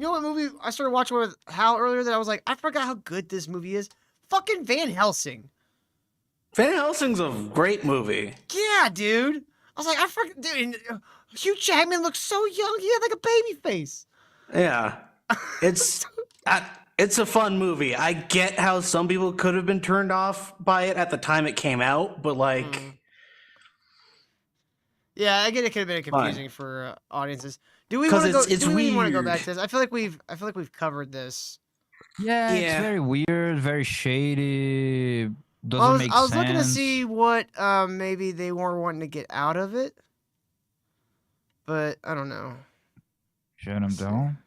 know what movie I started watching with Hal earlier that I was like, I forgot how good this movie is? Fucking Van Helsing. Van Helsing's a great movie. Yeah, dude. I was like, I forgot, dude. Hugh Jackman looks so young. He had like a baby face. Yeah, it's a fun movie. I get how some people could have been turned off by it at the time it came out, but like, Yeah, I get it could have been Fine. confusing for audiences. Do we 'Cause want to go? it's Do we even want to go back weird. to this? I feel like we've covered this. Yeah, it's Yeah. very weird, very shady. Doesn't I was, make I was sense. looking to see what maybe they were wanting to get out of it, but I don't know. Shut him down.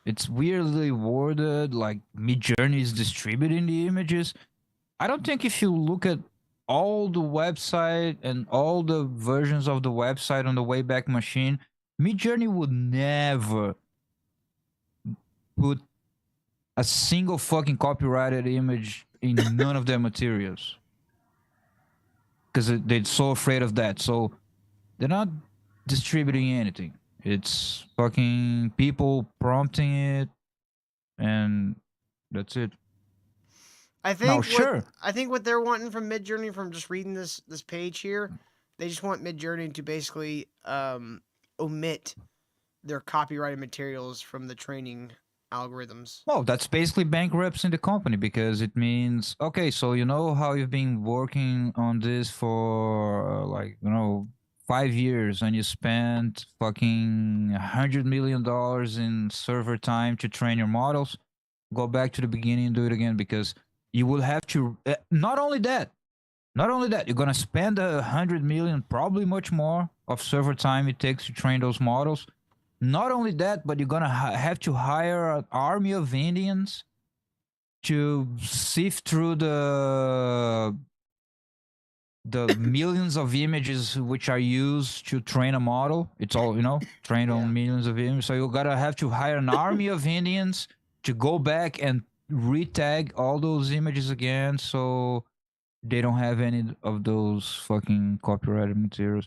It's weirdly worded, like Midjourney is distributing the images. I don't think if you look at all the website and all the versions of the website on the Wayback Machine, Midjourney would never put a single fucking copyrighted image in none of their materials. Because they're so afraid of that. So they're not distributing anything. It's fucking people prompting it, and that's it. I think No, what, sure. I think what they're wanting from Midjourney, from just reading this page here, they just want Midjourney to basically omit their copyrighted materials from the training algorithms. Well, that's basically bankrupting the company because it means, okay, so you know how you've been working on this for like, 5 years and you spend fucking $100 million in server time to train your models, go back to the beginning and do it again, because you will have to. Not only that, you're gonna spend 100 million, probably much more, of server time it takes to train those models. Not only that, but you're gonna have to hire an army of Indians to sift through the millions of images which are used to train a model. It's all, trained on millions of images. So you gotta have to hire an army of Indians to go back and retag all those images again, so they don't have any of those fucking copyrighted materials.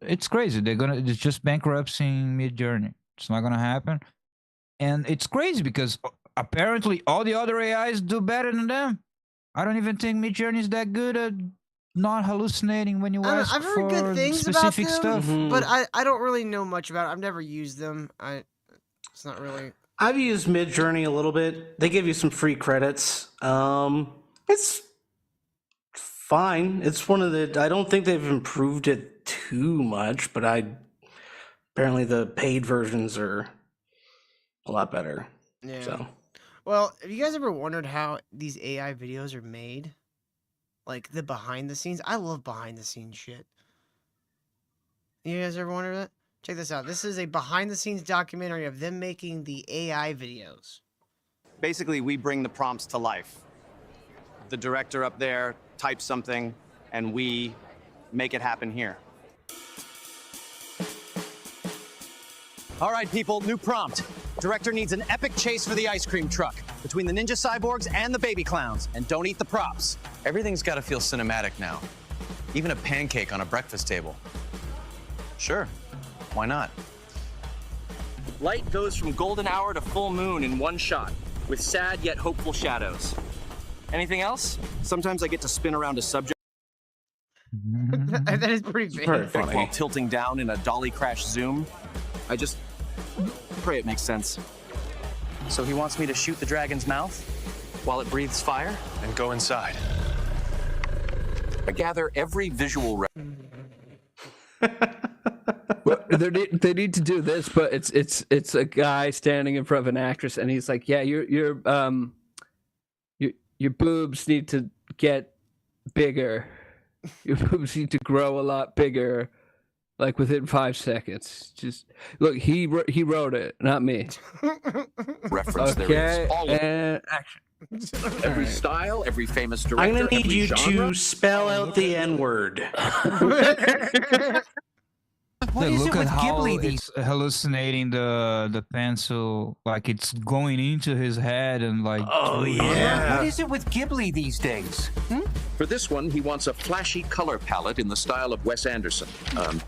It's crazy. It's just bankrupting Midjourney. It's not gonna happen. And it's crazy because apparently all the other AIs do better than them. I don't even think Midjourney is that good at not hallucinating when you ask I've heard good for things about specific them, stuff. but I don't really know much about it. I've never used them. It's not really. I've used Midjourney a little bit. They give you some free credits. It's fine. It's one of the. I don't think they've improved it too much, but apparently the paid versions are a lot better. Yeah. So. Well, have you guys ever wondered how these AI videos are made? Like the behind the scenes. I love behind the scenes shit. You guys ever wonder that? Check this out. This is a behind the scenes documentary of them making the AI videos. Basically, we bring the prompts to life. The director up there types something, and we make it happen here. All right, people, new prompt. Director needs an epic chase for the ice cream truck between the ninja cyborgs and the baby clowns, and don't eat the props. Everything's got to feel cinematic now. Even a pancake on a breakfast table. Sure, why not? Light goes from golden hour to full moon in one shot, with sad yet hopeful shadows. Anything else? Sometimes I get to spin around a subject. That is pretty big. While tilting down in a dolly crash zoom. I just pray it makes sense. So he wants me to shoot the dragon's mouth while it breathes fire? And go inside. I gather every visual Well, they need to do this, but it's a guy standing in front of an actress, and he's like, "Yeah, your boobs need to get bigger. Your boobs need to grow a lot bigger, like within 5 seconds." Just look, he wrote it, not me. reference Okay, there is. All and action. every style, every famous director. I'm gonna need every you genre. to spell out the N-word. What is look at how it's hallucinating the pencil, like it's going into his head and like. Oh yeah. What is it with Ghibli these days? For this one, he wants a flashy color palette in the style of Wes Anderson.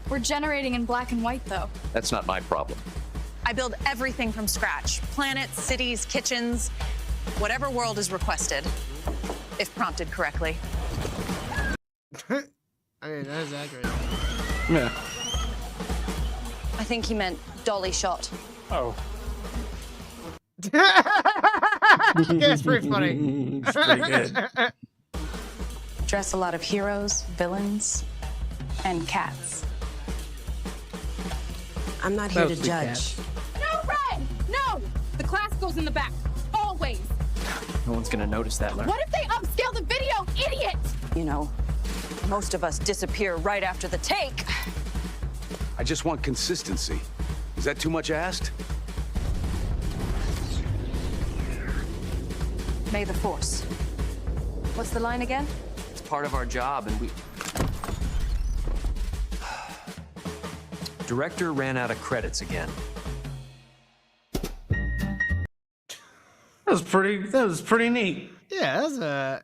We're generating in black and white, though. That's not my problem. I build everything from scratch. Planets, cities, kitchens, whatever world is requested, if prompted correctly. I mean, that is accurate. Yeah. I think he meant dolly shot. Oh. That's pretty funny. It's pretty good. Dress a lot of heroes, villains, and cats. I'm not here to Mostly judge. cats. No, Red! No! The class goes in the back. Always. No one's gonna notice that, Larry. What if they upscale the video, idiot? You know, most of us disappear right after the take. I just want consistency. Is that too much asked? May the force. What's the line again? It's part of our job, and we. Director ran out of credits again. That was pretty neat. Yeah, that's a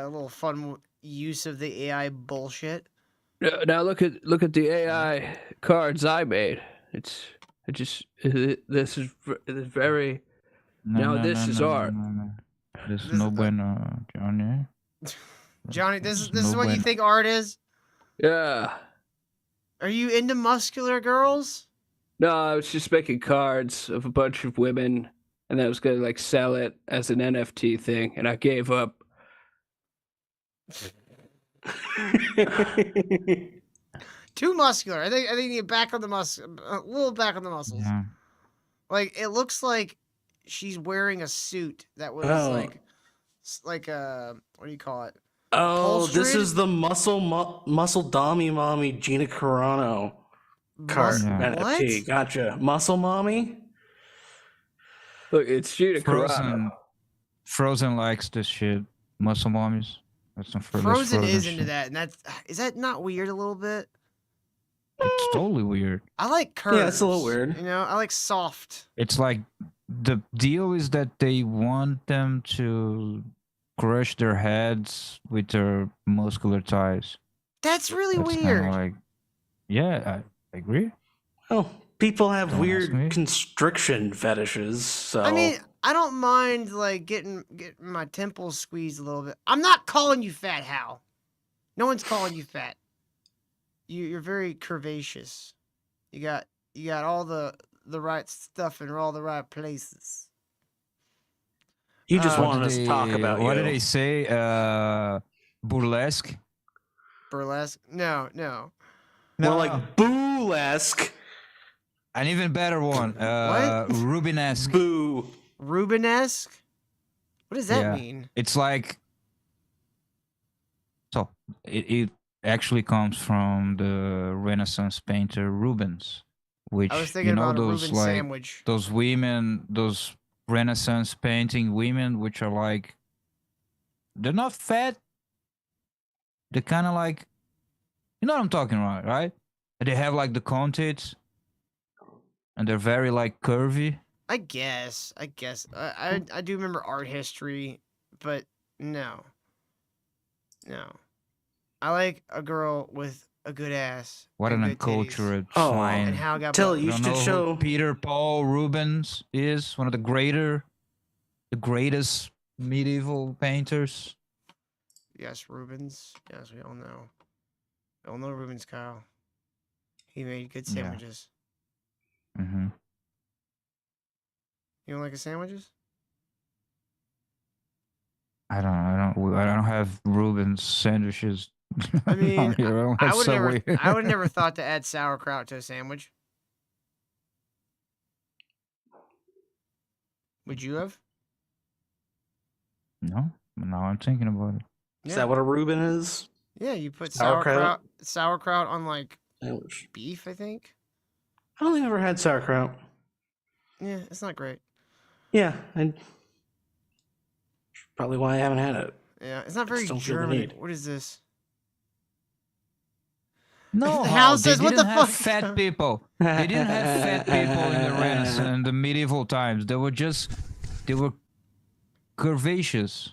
little fun use of the AI bullshit. Now look at the AI cards I made. This is very. This is art. This is no bueno, Johnny. Johnny, this is no what you bueno. think art is? Yeah. Are you into muscular girls? No, I was just making cards of a bunch of women, and I was gonna like sell it as an NFT thing, and I gave up. too muscular. I think you need back on the a little back on the muscles. Yeah. Like it looks like she's wearing a suit that was like what do you call it? Oh, this Upholstered? is the muscle dummy mommy Gina Carano card NFT. What? Gotcha. Muscle mommy. Look, it's Gina Carano. Frozen likes this shit. Muscle mommies. That's some Frozen is shit. into that, and is that not weird a little bit? It's totally weird. I like curves. Yeah, it's a little weird. You know, I like soft. It's like the deal is that they want them to crush their heads with their muscular ties. That's really That's weird. kinda like, yeah, I agree. Oh, people have Don't ask me. weird constriction fetishes. So I mean, I don't mind like getting my temples squeezed a little bit. I'm not calling you fat, Hal. No one's calling you fat. You're very curvaceous. You got all the right stuff in all the right places. you just wanted us to talk about What you. did they say? Burlesque? Burlesque? No. More like boo-esque. An even better one. What? Rubenesque. Boo. Rubenesque? What does that mean? It's like, so it actually comes from the Renaissance painter Rubens, which I was thinking about a those Reuben like sandwich. those women, those Renaissance painting women, which are like, they're not fat. They're kind of like, you know what I'm talking about, right? They have like the cone tits, and they're very like curvy. I guess. I do remember art history, but no. I like a girl with a good ass. What and an good titties. uncultured Oh, swine. And how got Tell butt- you You don't should know show. who Peter Paul Rubens is one of the greatest medieval painters. Yes, Rubens. Yes, we all know. We all know Rubens, Kyle. He made good Yeah. sandwiches. Mm-hmm. You don't like his sandwiches? I don't have Rubens sandwiches. I mean, here. I don't I have would Subway. never thought to add sauerkraut to a sandwich. Would you have? No, now I'm thinking about it. Is that what a Reuben is? Yeah, you put Sauerkraut? sauerkraut on like Sandwich. beef, I think. I don't think I've ever had sauerkraut. Yeah, it's not great. Yeah, probably why I haven't had it. Yeah, it's not very don't feel the German. need. What is this? No, The Hal, house they says, "What didn't the have fuck?" fat people. They didn't have fat people in the Renaissance, in the medieval times. They were curvaceous.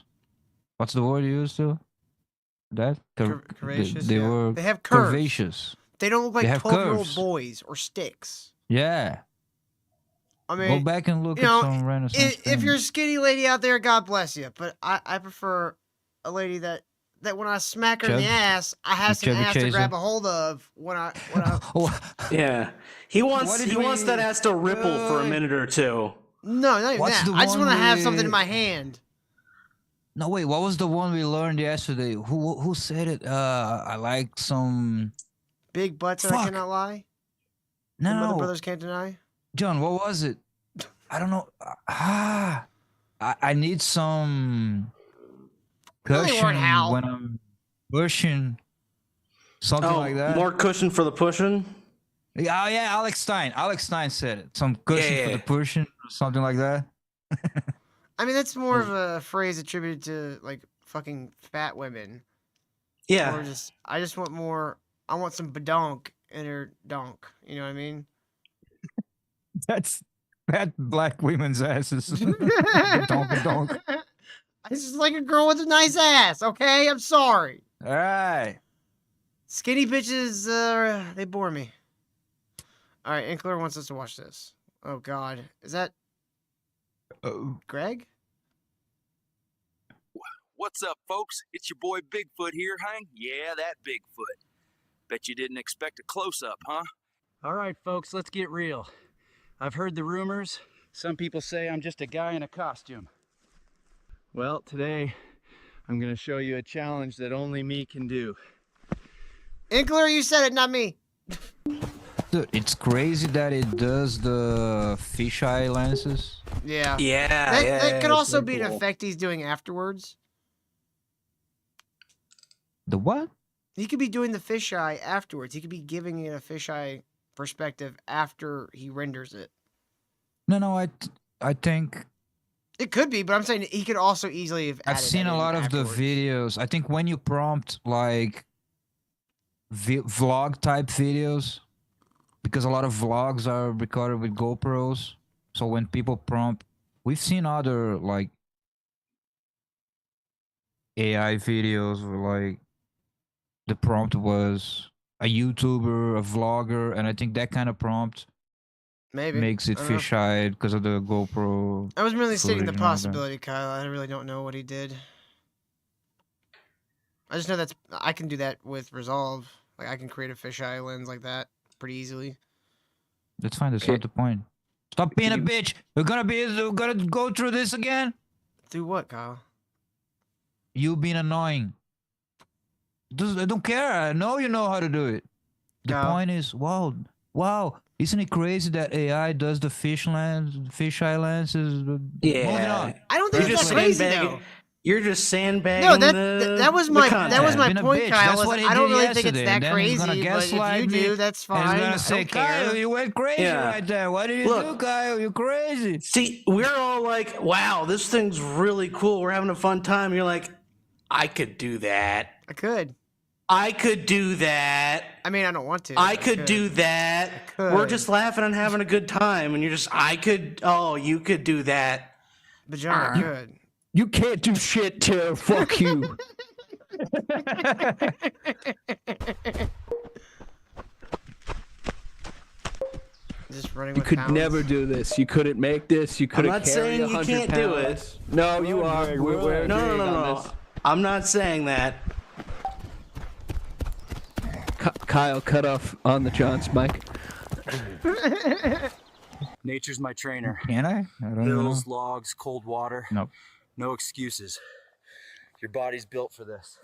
What's the word you used to? That Curvaceous. They yeah. were They have curves. curvaceous. They don't look They like have 12-year-old curves. boys or sticks. Yeah. I mean, Go back and look you at know, some Renaissance. if you're a paintings. skinny lady out there, God bless you. But I prefer a lady that when I smack her in the Chub- ass, I have some chubby ass to chaser? grab a hold of when I. Yeah, he wants What did that ass to ripple for a Wait. minute or two. No, not even What's that. the I just one want to have something with- in my hand. No, wait. What was the one we learned yesterday? Who said it? I like some. Big butts that I Fuck. cannot lie. The Mother No, Brothers Can't Deny. John. What was it? I don't know. I need some No, they cushion weren't, Hal. when I'm pushing. Something Oh, like that. more cushion for the pushing. Yeah, oh, yeah. Alex Stein said it. Some cushion for Yeah. the pushing, or something like that. I mean, that's more of a phrase attributed to like fucking fat women. Yeah, Or I just want more. I want some badonk in her donk. You know what I mean? That's fat black women's asses. Badonk. It's just like a girl with a nice ass. Okay, I'm sorry. All right. Skinny bitches, they bore me. All right, Inkler wants us to watch this. Oh God, is that Greg? What's up, folks? It's your boy Bigfoot here, Hank. Yeah, that Bigfoot. Bet you didn't expect a close-up, huh? All right, folks, let's get real. I've heard the rumors. Some people say I'm just a guy in a costume. Well, today I'm gonna show you a challenge that only me can do. Inkler, you said it, not me. Dude, it's crazy that it does the fisheye lenses. Yeah. Yeah, That could it's also very be an cool. effect he's doing afterwards. The what? He could be doing the fisheye afterwards. He could be giving it a fisheye perspective after he renders it. No, I think It could be, but I'm saying he could also easily have I've added seen that a in lot of afterwards. the videos. I think when you prompt like vlog type videos, because a lot of vlogs are recorded with GoPros. So when people prompt, we've seen other like AI videos where like the prompt was a YouTuber, a vlogger, and I think that kind of prompt Maybe. makes it I don't know. fisheye because of the GoPro. I was merely stating the footage and all that. possibility, Kyle. I really don't know what he did. I just know I can do that with Resolve. Like I can create a fisheye lens like that pretty easily. That's fine. That's not the point. Stop being a bitch. We're gonna go through this again. Do what, Kyle? You being annoying. I don't care. I know you know how to do it. The Kyle? point is, wow. Isn't it crazy that AI does the fisheye lenses? Yeah. Moving on. I don't think You're it's just that crazy sandbagging. though. You're just sandbagging. No, the that was my Been a point, bitch. Kyle. That's what he I don't did really think it's yesterday. that And then crazy, he's gonna but if gaslight you me, do, that's and fine. he's gonna I say, don't care. Kyle, you went crazy Yeah. right there. What did you do, Kyle? You crazy. See, we're all like, wow, this thing's really cool. We're having a fun time. You're like, I could do that. I could. I could do that. I mean, I don't want to. I but could do that. We're just laughing and having a good time. And you're just, you could do that. But John, I could. You can't do shit, Tim. Fuck you. Just running You with could pounds. never do this. You couldn't make this. You I'm couldn't not carry saying you 100 can't do pounds. it. No, you are. We're No, agreeing on no. this. I'm not saying that. Kyle, cut off on the John's mic. Nature's my trainer. Can I? I don't know. Hills, logs, cold water. Nope. No excuses. Your body's built for this.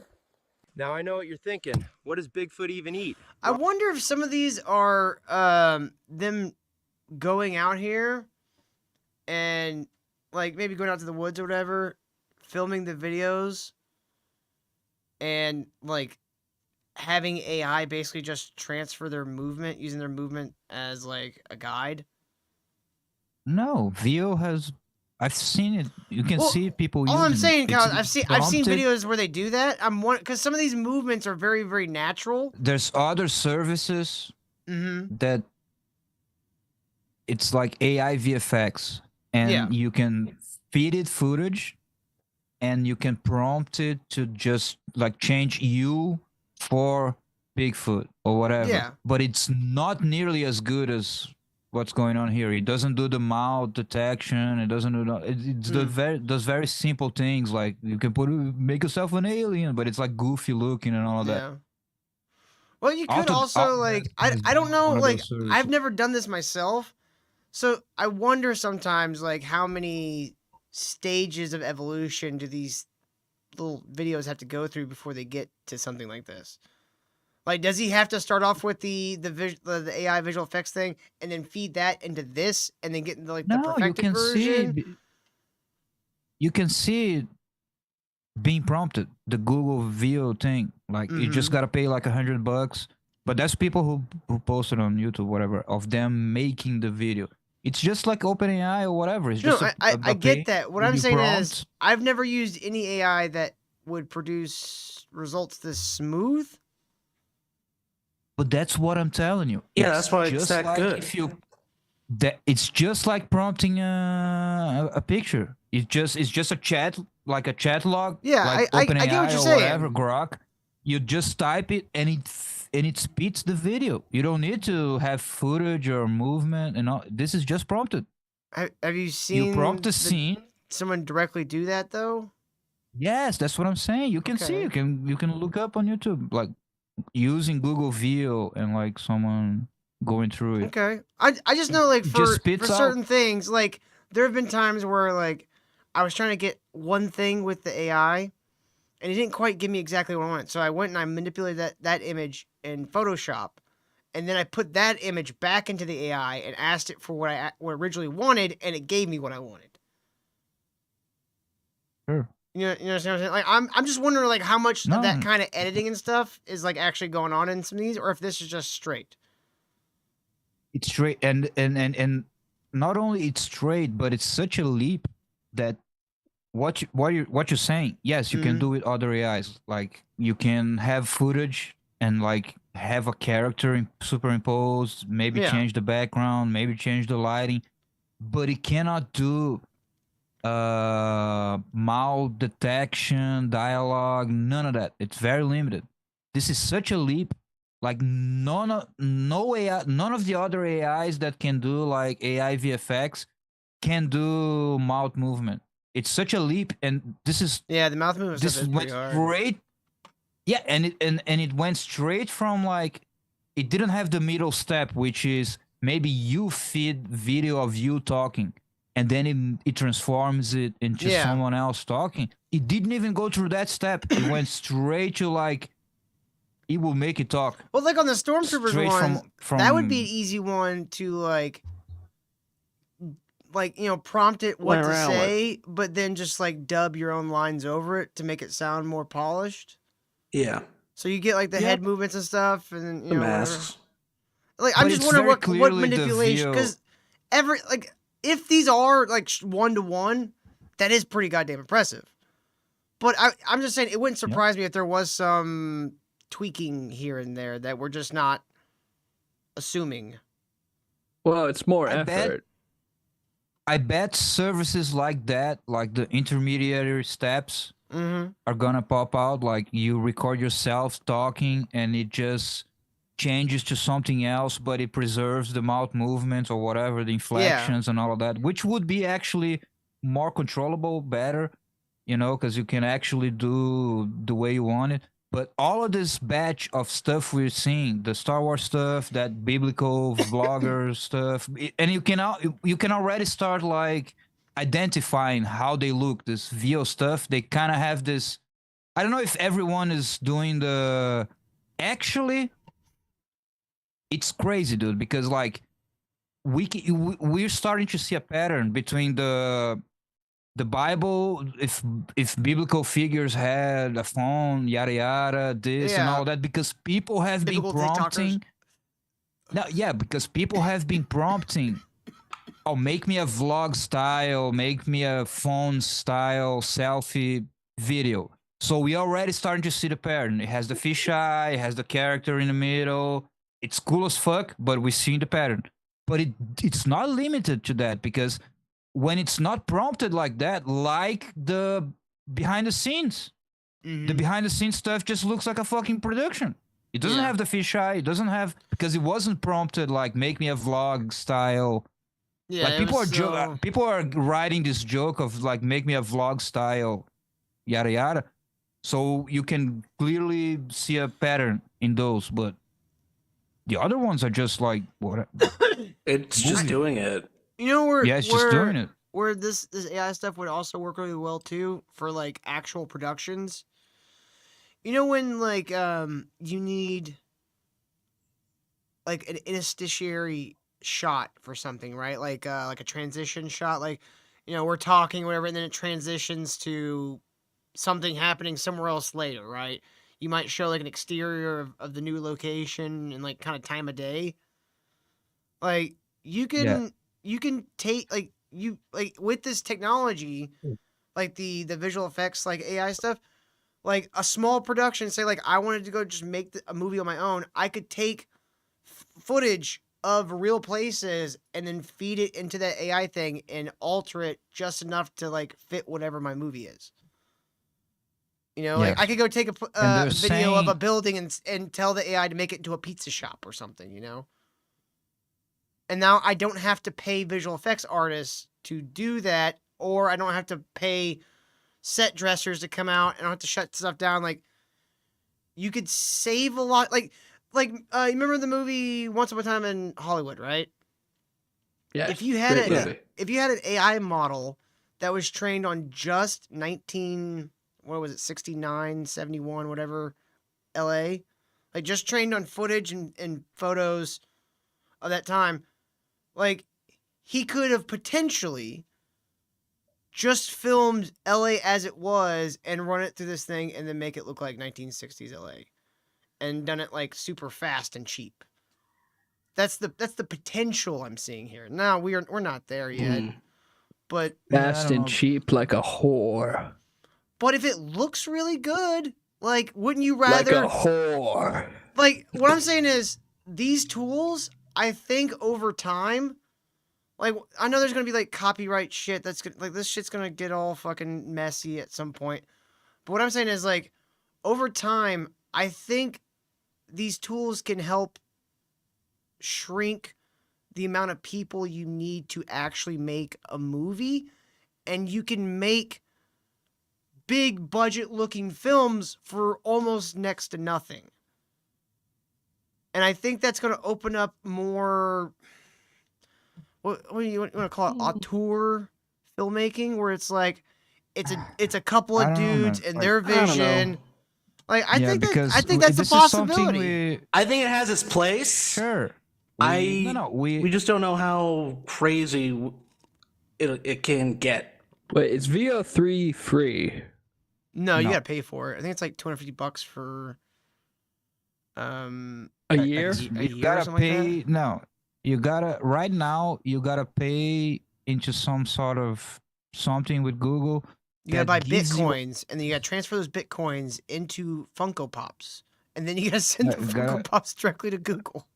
Now I know what you're thinking. What does Bigfoot even eat? I wonder if some of these are them going out here and like maybe going out to the woods or whatever, filming the videos and like having AI basically just transfer their movement, using their movement as like a guide. No, Vio has. I've seen it. You can Well, see people. All I'm using saying, it. Kyle, It's I've seen prompted. videos where they do that. Because some of these movements are very, very natural. There's other services that it's like AI VFX, and Yeah. you can feed it footage, and you can prompt it to just like change you for Bigfoot or whatever. Yeah. But it's not nearly as good as what's going on here. It doesn't do the mouth detection. It doesn't do does very simple things like you can make yourself an alien, but it's like goofy looking and all of that. Yeah. Well, you could Auto- also like I don't know, one of like those services. I've never done this myself, so I wonder sometimes like how many stages of evolution do these little videos have to go through before they get to something like this? Like, does he have to start off with the AI visual effects thing and then feed that into this and then get into like the No, you perfected can version? see. You can see it being prompted. The Google View thing, like you just gotta pay like $100. But that's people who posted on YouTube, whatever, of them making the video. It's just like OpenAI or whatever. It's No, just I get that. What I'm you saying prompt. is, I've never used any AI that would produce results this smooth. But that's what I'm telling you. Yeah, that's why it's just that like good. If you, it's just like prompting a picture. It's just a chat, like a chat log. Yeah, like I get what OpenAI you're or saying. Whatever, Grok. You just type it and it spits the video. You don't need to have footage or movement and all. This is just prompted. Have you seen You prompt a scene. someone directly do that though? Yes, that's what I'm saying. You can see. Okay. You can look up on YouTube like using Google View and like someone going through it. Okay. I just know like It for just spits out. certain things, like there have been times where like I was trying to get one thing with the AI and it didn't quite give me exactly what I wanted. So I went and I manipulated that image in Photoshop and then I put that image back into the AI and asked it for what I originally wanted, and it gave me what I wanted. Sure. You know what I'm saying? Like, I'm just wondering, like, how much No. of that kind of editing and stuff is like actually going on in some of these, or if this is just straight. It's straight, and not only it's straight, but it's such a leap that what you're saying. Yes, you can do with other AIs. Like you can have footage and like have a character superimposed, maybe change the background, maybe change the lighting, but it cannot do mouth detection, dialogue, none of that. It's very limited. This is such a leap. Like none of the other AIs that can do like AI VFX can do mouth movement. It's such a leap, and this is the mouth movement this stuff is went pretty hard. straight. Yeah, and it went straight from like it didn't have the middle step, which is maybe you feed video of you talking, and then it transforms it into someone else talking. It didn't even go through that step. It went straight to like it will make it talk. Well, like on the Stormtroopers Straight one, from that would be an easy one to like prompt it what to say, but then just like dub your own lines over it to make it sound more polished. Yeah. So you get like the head movements and stuff, and then The masks. Like I'm just wondering what manipulation, because if these are like 1-to-1, that is pretty goddamn impressive. But I'm just saying it wouldn't surprise me if there was some tweaking here and there that we're just not assuming. Well, it's more effort. I bet services like that, like the intermediary steps, are gonna pop out. Like you record yourself talking, and it just changes to something else, but it preserves the mouth movements or whatever, the inflections and all of that, which would be actually more controllable, better, because you can actually do the way you want it. But all of this batch of stuff we're seeing, the Star Wars stuff, that biblical vlogger stuff, and you can already start like identifying how they look. This VO stuff, they kind of have this. I don't know if everyone is doing the. Actually, it's crazy, dude, because like we're starting to see a pattern between the Bible, if biblical figures had a phone, yada yada, this and all that, because people have been prompting. Because people have been prompting. Oh, make me a vlog style, make me a phone style selfie video. So we already starting to see the pattern. It has the fisheye, it has the character in the middle. It's cool as fuck, but we're seeing the pattern. But it's not limited to that, because when it's not prompted like that, like the behind the scenes, the behind the scenes stuff just looks like a fucking production. It doesn't have the fisheye. It doesn't have, because it wasn't prompted like make me a vlog style. Yeah, like people are writing this joke of like make me a vlog style, yada yada. So you can clearly see a pattern in those, but the other ones are just like what? It's just doing it. You know where? Yeah, it's just doing it. Where this AI stuff would also work really well too for like actual productions. You know when like you need like an interstitiary shot for something, right? Like a transition shot, like we're talking whatever, and then it transitions to something happening somewhere else later, right? You might show like an exterior of the new location and like kind of time of day. Like you can take like with this technology, like the visual effects, like AI stuff, like a small production, say like I wanted to go just make a movie on my own, I could take footage of real places and then feed it into that AI thing and alter it just enough to like fit whatever my movie is. Like I could go take a video of a building and tell the AI to make it into a pizza shop or something, And now I don't have to pay visual effects artists to do that, or I don't have to pay set dressers to come out, and I don't have to shut stuff down. Like, you could save a lot. Like you remember the movie Once Upon a Time in Hollywood, right? Yeah. If you had an AI model that was trained on just 69, 71, whatever, LA, like just trained on footage and photos of that time, like he could have potentially just filmed LA as it was and run it through this thing and then make it look like 1960s LA and done it like super fast and cheap. That's the potential I'm seeing here. Now we're not there yet. But Fast and cheap like a whore. But if it looks really good, like wouldn't you rather like a whore? Like what I'm saying is these tools, I think over time, like I know there's gonna be like copyright shit that's gonna, like this shit's gonna get all fucking messy at some point. But what I'm saying is like over time, I think these tools can help shrink the amount of people you need to actually make a movie, and you can make big budget looking films for almost next to nothing. And I think that's going to open up more, what do you want to call it, auteur filmmaking, where it's like it's a couple of dudes and their vision. Like I think that's a possibility. I think it has its place. Sure. We just don't know how crazy it can get. Wait, is VO3 free? No, you gotta pay for it. I think it's like $250 for a year. You gotta pay. Like no, you gotta right now. You gotta pay into some sort of something with Google. You gotta buy bitcoins, and then you gotta transfer those bitcoins into Funko Pops, and then you gotta send the Funko Pops directly to Google.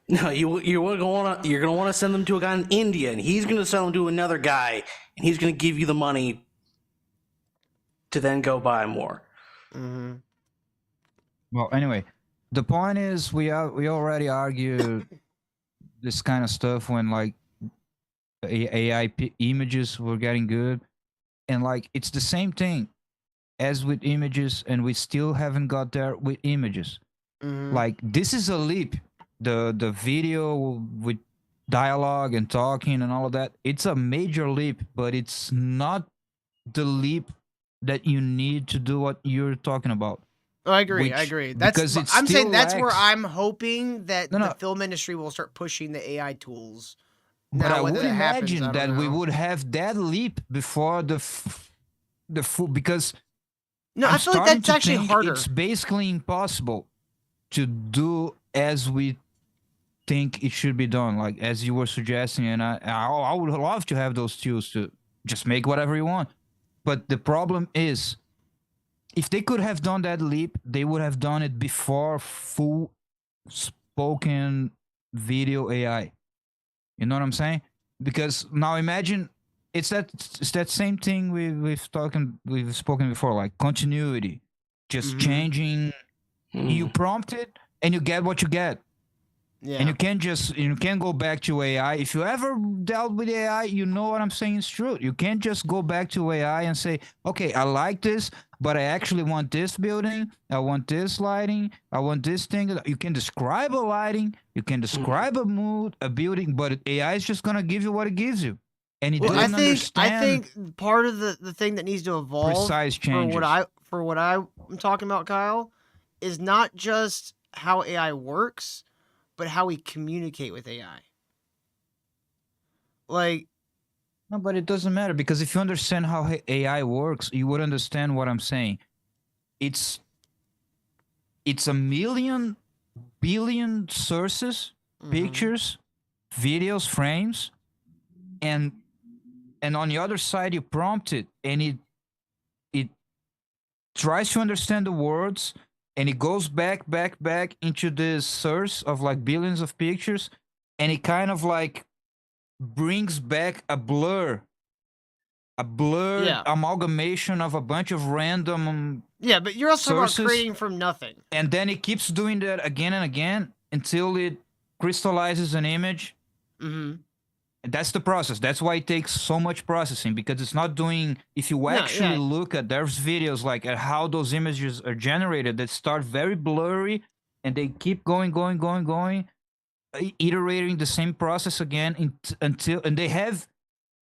No, you're gonna want to send them to a guy in India, and he's gonna sell them to another guy, and he's gonna give you the money to then go buy more. Mm-hmm. Well, anyway, the point is we already argued this kind of stuff when like AI images were getting good, and like it's the same thing as with images, and we still haven't got there with images. Mm-hmm. Like this is a leap. The video with dialogue and talking and all of that, it's a major leap, but it's not the leap that you need to do what you're talking about. Oh, I agree. That's I'm saying that's where I'm hoping that the film industry will start pushing the AI tools. But I would imagine that we would have that leap before the full, because I feel like that's actually harder. It's basically impossible to do as we think it should be done, like as you were suggesting, and I would love to have those tools to just make whatever you want. But the problem is, if they could have done that leap, they would have done it before full spoken video AI. You know what I'm saying? Because now imagine it's that same thing we've spoken before, like continuity, just changing. You prompt it and you get what you get. Yeah. And you can't go back to AI. If you ever dealt with AI, you know what I'm saying is true. You can't just go back to AI and say, okay, I like this, but I actually want this building. I want this lighting. I want this thing. You can describe a lighting. You can describe a mood, a building, but AI is just going to give you what it gives you. And it doesn't understand. I think part of the thing that needs to evolve precise changes. for what I'm talking about, Kyle, is not just how AI works, but how we communicate with AI. Like, no, but it doesn't matter, because if you understand how AI works, you would understand what I'm saying. It's a million billion sources, pictures, videos, frames, and on the other side you prompt it, and it tries to understand the words. And it goes back into this source of like billions of pictures, and it kind of like brings back a blur amalgamation of a bunch of random but you're also sources, about creating from nothing. And then it keeps doing that again and again until it crystallizes an image. Mm-hmm. And that's the process. That's why it takes so much processing, because it's not doing. If you actually look at, there's videos like at how those images are generated that start very blurry, and they keep going, iterating the same process again until, and they have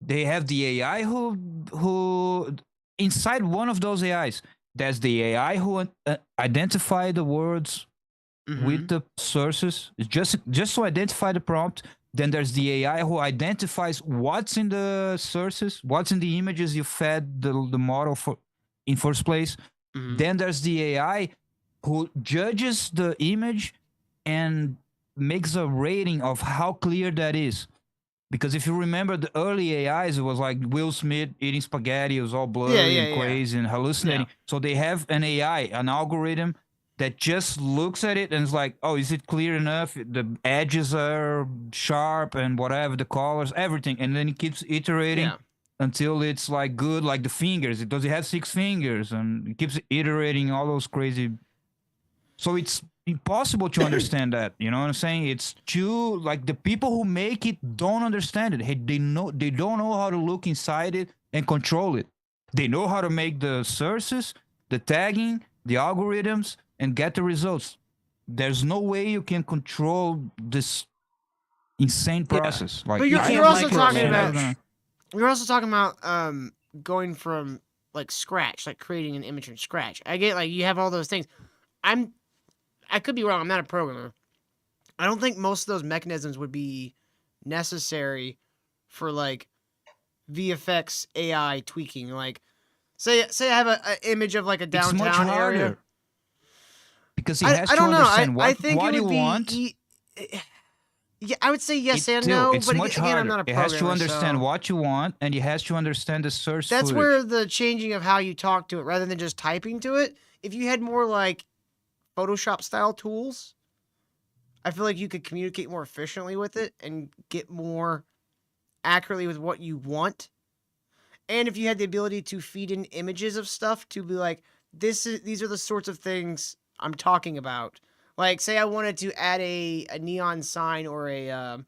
the AI who inside one of those AIs. There's the AI who identify the words with the sources, just to identify the prompt. Then there's the AI who identifies what's in the sources, what's in the images you fed the model for in first place. Then there's the AI who judges the image and makes a rating of how clear that is. Because if you remember the early AIs, it was like Will Smith eating spaghetti, it was all blurry and crazy and hallucinating. So they have an AI, an algorithm that just looks at it and is like, oh, is it clear enough? The edges are sharp and whatever, the colors, everything. And then it keeps iterating until it's like good, like the fingers. Does it have 6 fingers? And it keeps iterating all those crazy. So it's impossible to understand that. You know what I'm saying? It's too, like, the people who make it don't understand it. Hey, they don't know how to look inside it and control it. They know how to make the sources, the tagging, the algorithms, and get the results. There's no way you can control this insane process. Like, But you're also talking about we're also talking about going from like scratch, like creating an image from scratch. I get like you have all those things. I could be wrong. I'm not a programmer. I don't think most of those mechanisms would be necessary for like VFX AI tweaking. Like, say I have an image of like a downtown it's much harder. area. Because he has to understand what you want. Yeah, I would say yes and no, it's but much again, harder. I'm not a It programmer. has to understand so what you want, and he has to understand the source that's footage. where the changing of how you talk to it, rather than just typing to it. If you had more like Photoshop style tools, I feel like you could communicate more efficiently with it and get more accurately with what you want. And if you had the ability to feed in images of stuff to be like, these are the sorts of things I'm talking about. Like, say I wanted to add a neon sign or a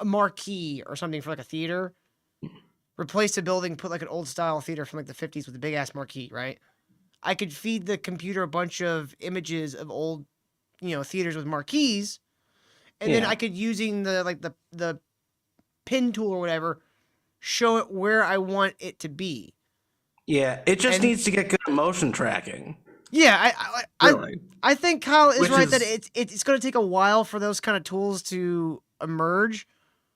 marquee or something for like a theater. Replace a building, put like an old style theater from like the 50s with a big ass marquee, right? I could feed the computer a bunch of images of old, theaters with marquees, and then I could, using the pin tool or whatever, show it where I want it to be. Yeah, it just needs to get good at motion tracking. Yeah, I think Kyle is right that it's going to take a while for those kind of tools to emerge.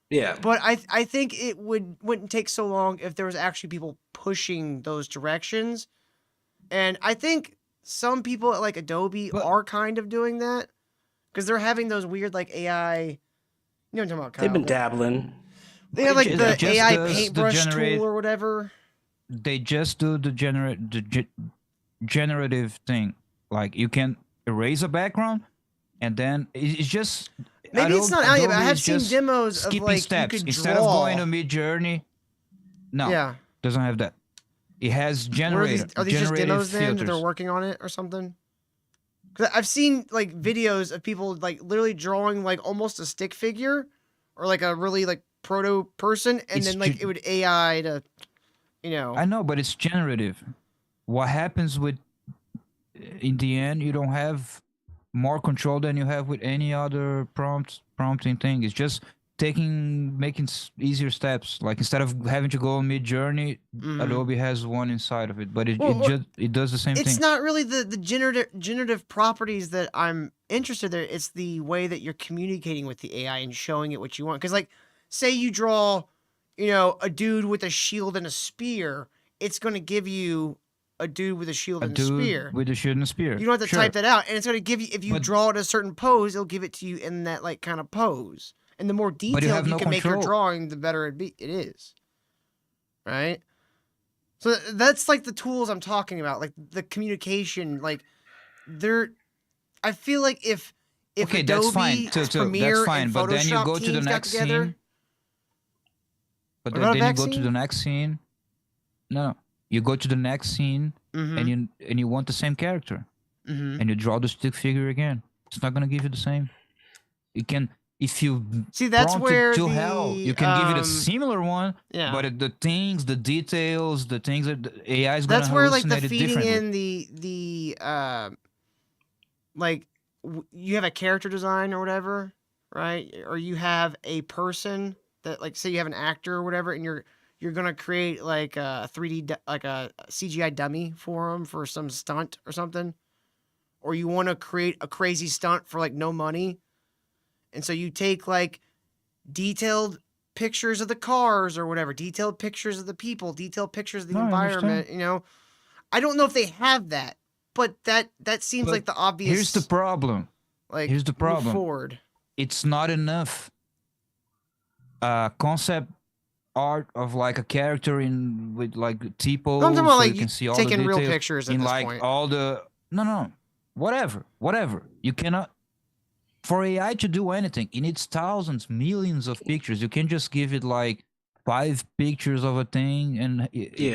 Yeah. But I think it wouldn't take so long if there was actually people pushing those directions. And I think some people at like Adobe are kind of doing that because they're having those weird like AI. You know what I'm talking about, Kyle? They've been dabbling. They have like the AI does paintbrush the tool or whatever. They just do the generative thing. Like, you can erase a background, and then it's just maybe it's not out yet, but I have is seen just demos of skipping like steps you could instead draw. of going to Mid-Journey. No, doesn't have that. It has generator. Are these just demos then that filters. they're working on it or something? Because I've seen like videos of people like literally drawing like almost a stick figure or like a really like proto person, and then like it would AI to, I know, but it's generative. What happens with, in the end, you don't have more control than you have with any other prompting thing. It's just making easier steps. Like, instead of having to go on Mid-Journey, Adobe has one inside of it, but it does the same thing. It's not really the generative properties that I'm interested in. It's the way that you're communicating with the AI and showing it what you want. Because like, say you draw, a dude with a shield and a spear, it's going to give you a dude with a shield and a spear. With a shield and a spear. You don't have to type that out, and it's going to give you, if you draw it a certain pose, it'll give it to you in that like kind of pose. And the more detailed you can make your drawing, the better it is. Right? So that's like the tools I'm talking about, like the communication, like I feel like if okay, Adobe, that's fine. Premiere, That's fine, and but then you Photoshop go to the teams got next together, scene. But What about then you go to vaccine? the next scene. No, you go to the next scene, and you want the same character, and you draw the stick figure again. It's not gonna give you the same. You can, if you see, that's prompt it where to hell, you can give it a similar one. yeah. But the things, the details, the things that the AI is gonna That's where like the hallucinate it feeding differently. in the like you have a character design or whatever, right? Or you have a person that, like, say you have an actor or whatever, and you're gonna create like a 3D like a CGI dummy for them for some stunt or something, or you want to create a crazy stunt for like no money. And so you take like detailed pictures of the cars or whatever, detailed pictures of the people, detailed pictures of the environment, you know. I don't know if they have that, but that seems But like the obvious. Here's the problem. Like, here's the problem. move forward. It's not enough concept art of like a character in with like T-pose, I'm talking about, so like, you can see all the taking details real pictures at in this like point. all the whatever. You cannot. For AI to do anything, it needs thousands, millions of pictures. You can just give it like 5 pictures of a thing and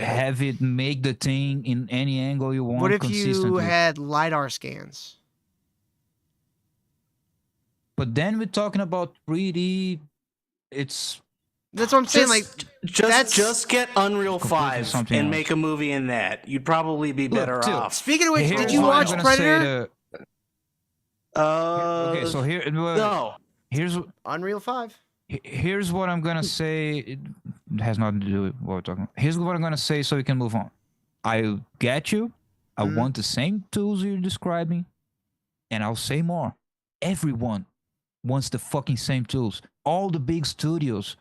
have it make the thing in any angle you want. What if you consistently. had LiDAR scans? But then we're talking about 3D. It's That's what I'm saying. Like, just get Unreal 5 something and else. make a movie in that. You'd probably be better dude, off. Speaking of which, Here's did you what I'm watch gonna Predator? say okay, so here. No. Here's Unreal 5. Here's what I'm gonna say. It has nothing to do with what we're talking about. Here's what I'm gonna say so we can move on. I get you. I want the same tools you're describing. And I'll say more. Everyone wants the fucking same tools. All the big studios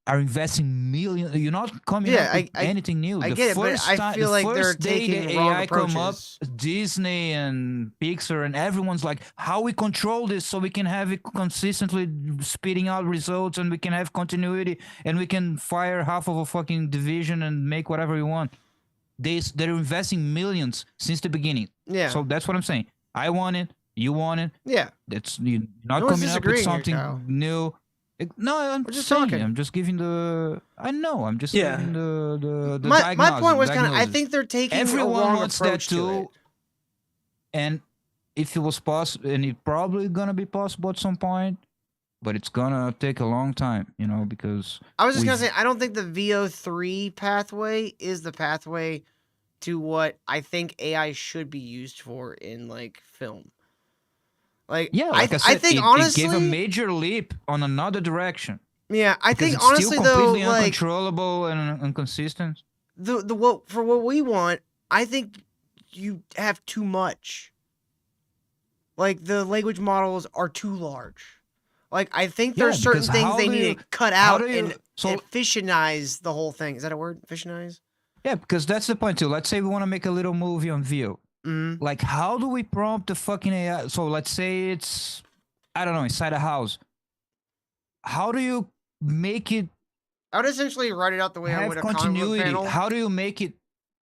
are investing millions. You're not coming up with anything new. I get it, but I feel like they're taking the wrong AI come up, approaches. Disney and Pixar and everyone's like, how we control this so we can have it consistently spitting out results and we can have continuity and we can fire half of a fucking division and make whatever we want. They're investing millions since the beginning. Yeah. So that's what I'm saying. I want it. You want it. Yeah. You're not No one's coming up with disagreeing here, something Kyle. new. No, I'm We're just just talking. saying. I'm just giving the. I know. I'm just Yeah. giving the My point was kind of. I diagnosis. think they're taking Everyone a wrong wants that approach to too. it. And if it was possible, and it's probably gonna be possible at some point, but it's gonna take a long time, you know, because I was just gonna we've- say I don't think the VO3 pathway is the pathway to what I think AI should be used for in like film. Like, yeah, like I, said, I think it honestly, gave a major leap on another direction. yeah, I Because think it's honestly still though, completely like uncontrollable and inconsistent. the what for what we want, I think you have too much. Like the language models are too large. Like I think there's Yeah, certain because things how they do need you- to cut how out do you- and so- efficientize the whole thing. Is that a word? Efficientize? Yeah, because that's the point too. Let's say we want to make a little movie on VO. Mm-hmm. Like, how do we prompt the fucking AI? So let's say it's, I don't know, inside a house. How do you make it I would essentially write it out the way I have would a comic book continuity? panel. How do you make it?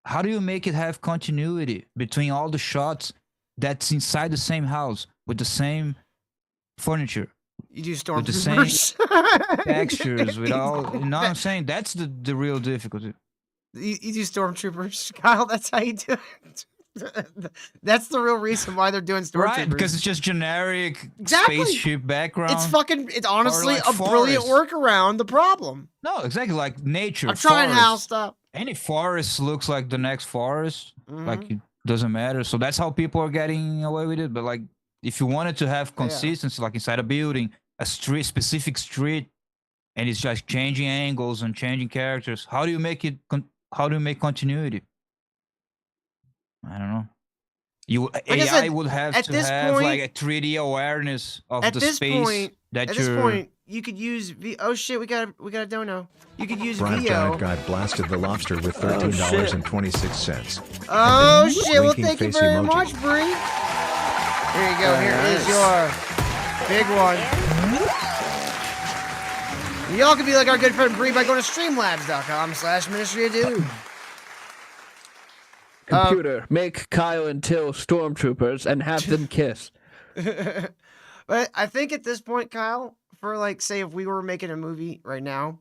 How do you make it have continuity between all the shots that's inside the same house with the same furniture? You do With the same stormtroopers. textures, with all. You know what I'm saying? That's the real difficulty. You do stormtroopers, Kyle. That's how you do it. That's the real reason why they're doing stormtroopers. Right, because it's just generic Exactly. spaceship background. It's honestly like a brilliant forest. workaround the problem. No, exactly like nature. I'm trying, forest. Hal. Stop. Any forest looks like the next forest. Mm-hmm. Like it doesn't matter. So that's how people are getting away with it. But like, if you wanted to have consistency, like inside a building, a street, specific street, and it's just changing angles and changing characters, how do you make it? How do you make continuity? I don't know. Like I AI said, would have at to this have point- like a 3D awareness of At the this space point, that at you're. this point, you could use oh shit, we got a dono. You could use Bright VO. Giant Guy blasted the lobster with $13.26. Oh shit! Well, Winking thank you face very emoji. much, Bree. Here you go. Here is your big one. Y'all can be like our good friend Bree by going to streamlabs.com/ministry-of-doom. Computer, make Kyle and Till stormtroopers and have them kiss. But I think at this point, Kyle, for like, say, if we were making a movie right now,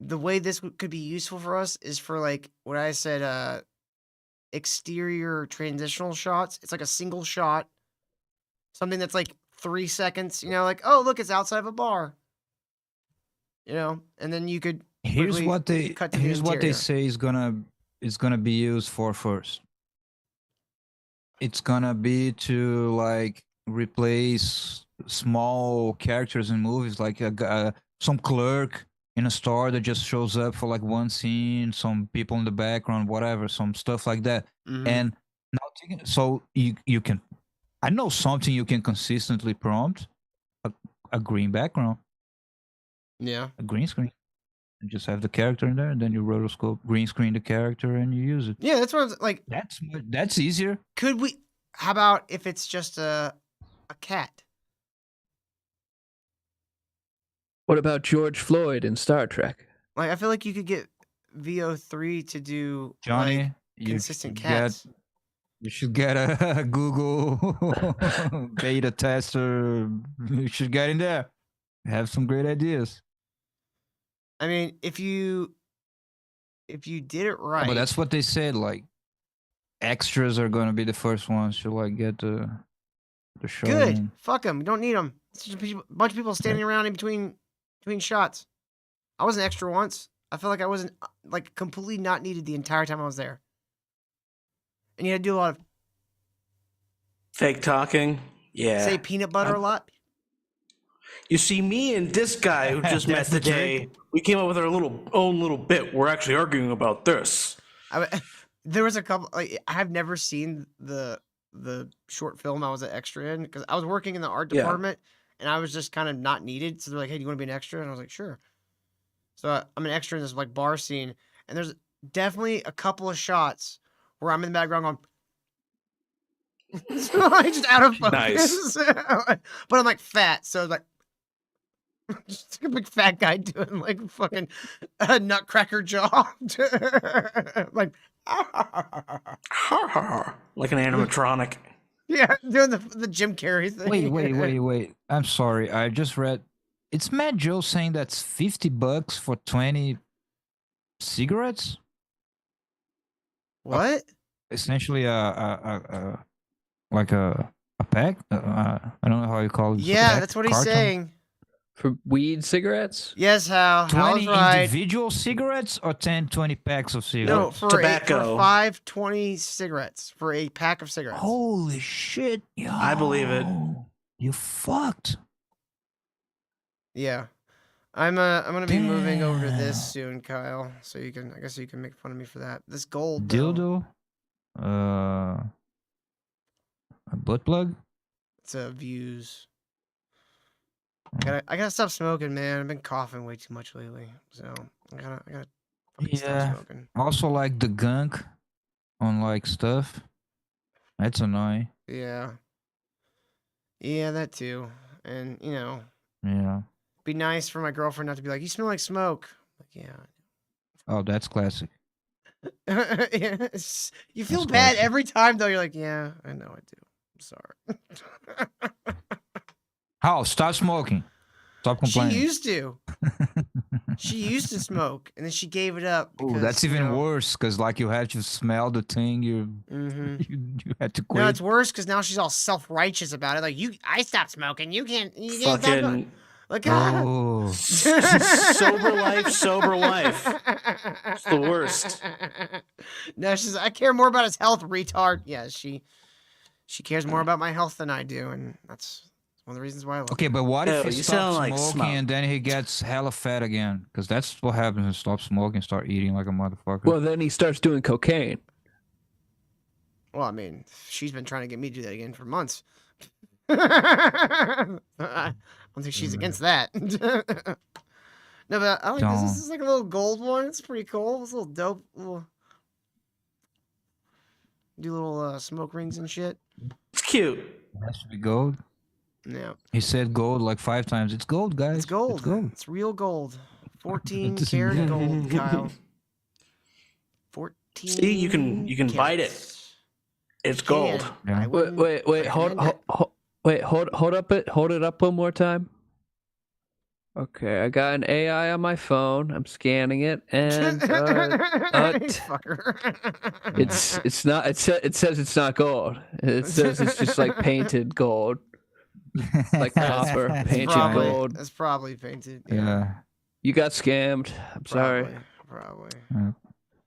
the way this could be useful for us is for like what I said, exterior transitional shots. It's like a single shot, something that's like 3 seconds. You know, like, oh look, it's outside of a bar. You know, and then you could. Here's quickly what they cut to the here's what they interior. say is gonna be used for first. It's gonna be to like replace small characters in movies, like some clerk in a store that just shows up for like one scene, some people in the background, whatever, some stuff like that. Mhm. And now So you can, I know something you can consistently prompt a green background, Yeah. a green screen. You just have the character in there, and then you rotoscope green screen the character, and you use it. Yeah, that's what I'm like. That's easier. Could we? How about if it's just a cat? What about George Floyd in Star Trek? Like, I feel like you could get VO3 to do Johnny, like you consistent should cats. You should get a Google beta tester. You should get in there. Have some great ideas. I mean, if you did it right. Yeah, but that's what they said. Like, extras are going to be the first ones to like get the show. Good. in. Fuck them. You don't need them. It's just a bunch of people standing around in between shots. I was an extra once. I felt like I wasn't like completely not needed the entire time I was there. And you had to do a lot of Fake talking. Yeah. say peanut butter a lot. You see, me and this guy who just met today, we came up with our own little bit. We're actually arguing about this. There was a couple. Like, I've never seen the short film I was an extra in because I was working in the art department and I was just kind of not needed. So they're like, "Hey, do you want to be an extra?" And I was like, "Sure." So I'm an extra in this like bar scene, and there's definitely a couple of shots where I'm in the background going. So I just out of focus. Nice. But I'm like fat, so like just like a big fat guy doing like fucking a nutcracker jaw. Like like an animatronic. yeah, doing the Jim Carrey thing. Wait. I'm sorry. I just read. It's Matt Joe saying that's $50 for 20 cigarettes. What? Essentially, like a pack. I don't know how you call it. Yeah, pack, that's what he's carton? saying. For weed cigarettes? Yes, Hal. 20 Hal's right. individual cigarettes or 10, 20 packs of cigarettes? No, for Tobacco. for 520 cigarettes for a pack of cigarettes. Holy shit! Yo, I believe it. You fucked. Yeah. I'm gonna be moving over to this soon, Kyle. So I guess you can make fun of me for that. This gold though, Dildo. A butt plug. it's views. I gotta stop smoking, man. I've been coughing way too much lately, so I gotta fucking stop smoking. Also, like the gunk on like stuff. That's annoying. Yeah. Yeah, that too. And Yeah. be nice for my girlfriend not to be like, "You smell like smoke." Like, Oh, that's classic. yeah. You feel bad every time though. You're like, "Yeah, I know I do. I'm sorry." How? Stop smoking. Stop complaining. She used to. She used to smoke, and then she gave it up. Oh, because, that's even worse because like you had to smell the thing. You had to quit. No, it's worse because now she's all self-righteous about it. Like I stopped smoking. You can't stop smoking. Fucking. Like, Oh. Sober life. It's the worst. No, she's. I care more about his health, retard. Yeah, she cares more about my health than I do, and that's one of the reasons why I love Okay, her. but what if he you stops sound like smoking Smoke. and then he gets hella fat again? Because that's what happens when you stop smoking and start eating like a motherfucker. Well, then he starts doing cocaine. Well, I mean, she's been trying to get me to do that again for months. I don't think she's against that. No, but I like this. This is like a little gold one. It's pretty cool. It's a little dope. Do little smoke rings and shit. It's cute. It has to be gold. Yeah. He said gold like 5 times. It's gold, guys. It's gold. It's gold. It's real gold. 14 It's karat gold, Kyle. 14. See, you can bite it. It's gold. Yeah. Wait, hold it up one more time. Okay, I got an AI on my phone. I'm scanning it, and Fucker. it's not. It says it's not gold. It says it's just like painted gold, like copper painted gold. It's probably painted. Yeah. You got scammed. I'm sorry. Probably. Yeah.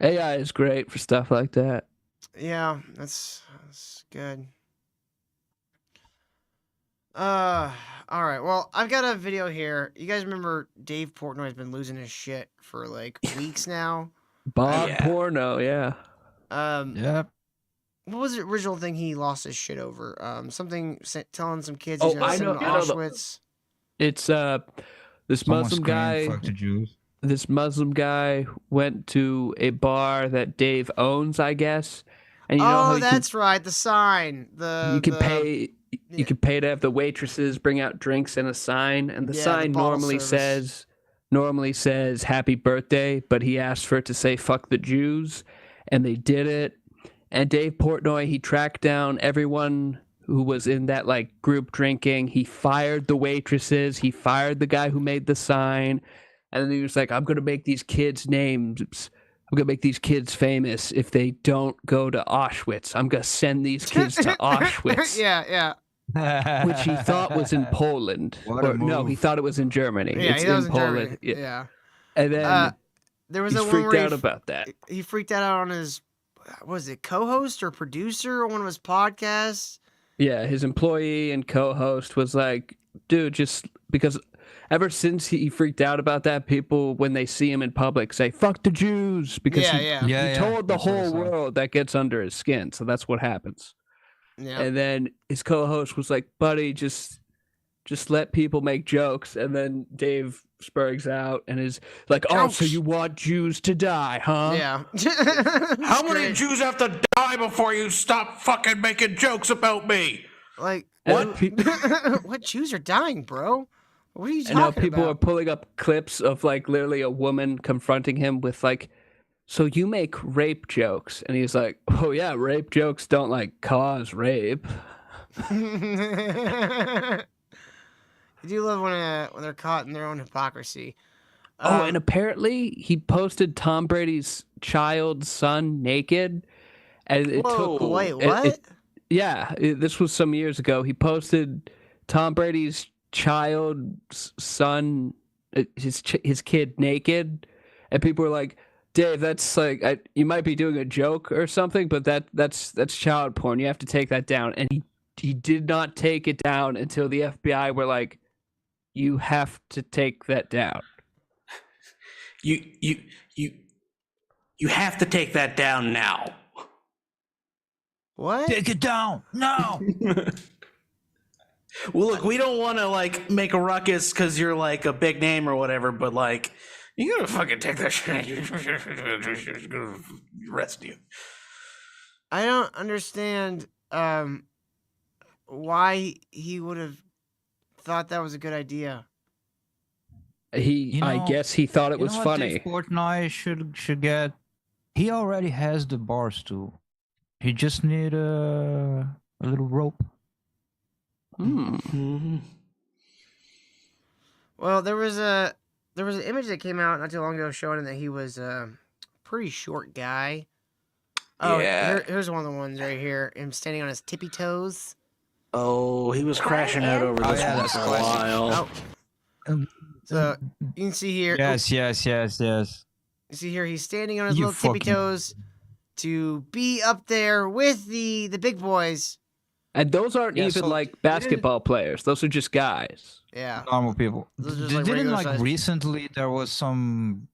AI is great for stuff like that. Yeah, that's good. All right. Well, I've got a video here. You guys remember Dave Portnoy's been losing his shit for like weeks now. Bob Porno, yeah. Yep. what was the original thing he lost his shit over? Something telling some kids Oh, he's gonna I send know. them to I know. Auschwitz. It's this Someone Muslim screamed, guy. "Fuck the Jews." This Muslim guy went to a bar that Dave owns, I guess. And you know how Oh, that's right. The sign. you can pay. You can pay to have the waitresses bring out drinks and a sign, and the Yeah, the sign bottle service. normally says "Happy Birthday," but he asked for it to say "Fuck the Jews," and they did it. And Dave Portnoy, he tracked down everyone who was in that like group drinking. He fired the waitresses. He fired the guy who made the sign, and then he was like, "I'm gonna make these kids names. I'm gonna make these kids famous if they don't go to Auschwitz. I'm gonna send these kids to Auschwitz." yeah. Which he thought was in Poland. What a Or no, he move. thought it was in Germany. Yeah, It's he was in in Poland. Germany. Yeah. And then There was he's a one freaked where out about that. He freaked out on his, what was it, co-host or producer on one of his podcasts? Yeah, his employee and co-host was like, dude, just because ever since he freaked out about that, people, when they see him in public, say, fuck the Jews. Because he told the whole world that gets under his skin. So that's what happens. Yeah. And then his co-host was like, buddy, just let people make jokes. And then Dave Spurg's out and is like, oh, so you want Jews to die, huh? Yeah. How many Jews have to die before you stop fucking making jokes about me? Like, What? what Jews are dying, bro? What are you And now talking people about? are pulling up clips of like literally a woman confronting him with like, so you make rape jokes. And he's like, oh yeah, rape jokes don't like cause rape. You do love when they're caught in their own hypocrisy. Oh, and apparently he posted Tom Brady's child's son naked. And it Whoa, took. wait, what? This was some years ago. He posted Tom Brady's child's son, his kid naked. And people were like, Dave, that's like, you might be doing a joke or something, but that's child porn. You have to take that down. And he did not take it down until the FBI were like, you have to take that down. You have to take that down now. What? Take it down. No. Well, look, we don't want to like make a ruckus because you're like a big name or whatever, but like, you gotta fucking take that shit. Arrest you. I don't understand why he would have thought that was a good idea. I guess he thought it was what funny. Dave Portnoy should get. He already has the bars too. He just need a little rope. Well, there was an image that came out not too long ago showing that he was a pretty short guy. Oh, Yeah. here's one of the ones right here. Him standing on his tippy toes. Oh, he was crashing out over this one for a while. So you can see here. Yes. You see here, he's standing on his You little tippy fucking- toes to be up there with the big boys. And those aren't even so like basketball players. Those are just guys. Yeah. Normal people. Those are just, Didn't regular like sized- recently there was some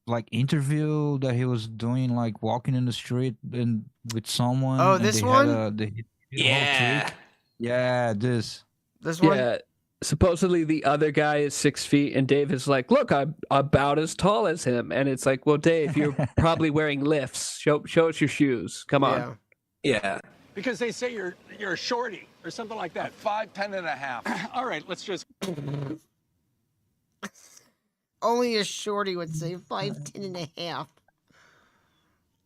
like interview that he was doing like walking in the street and with someone. Oh, and this they one? Had the whole trick. Yeah, this. This one? Yeah. Supposedly the other guy is 6 feet, and Dave is like, "Look, I'm about as tall as him." And it's like, "Well, Dave, you're probably wearing lifts. Show us your shoes. Come on." Yeah. Because they say you're a shorty or something like that. 5'10" and a half. All right, let's just. Only a shorty would say 5'10" and a half.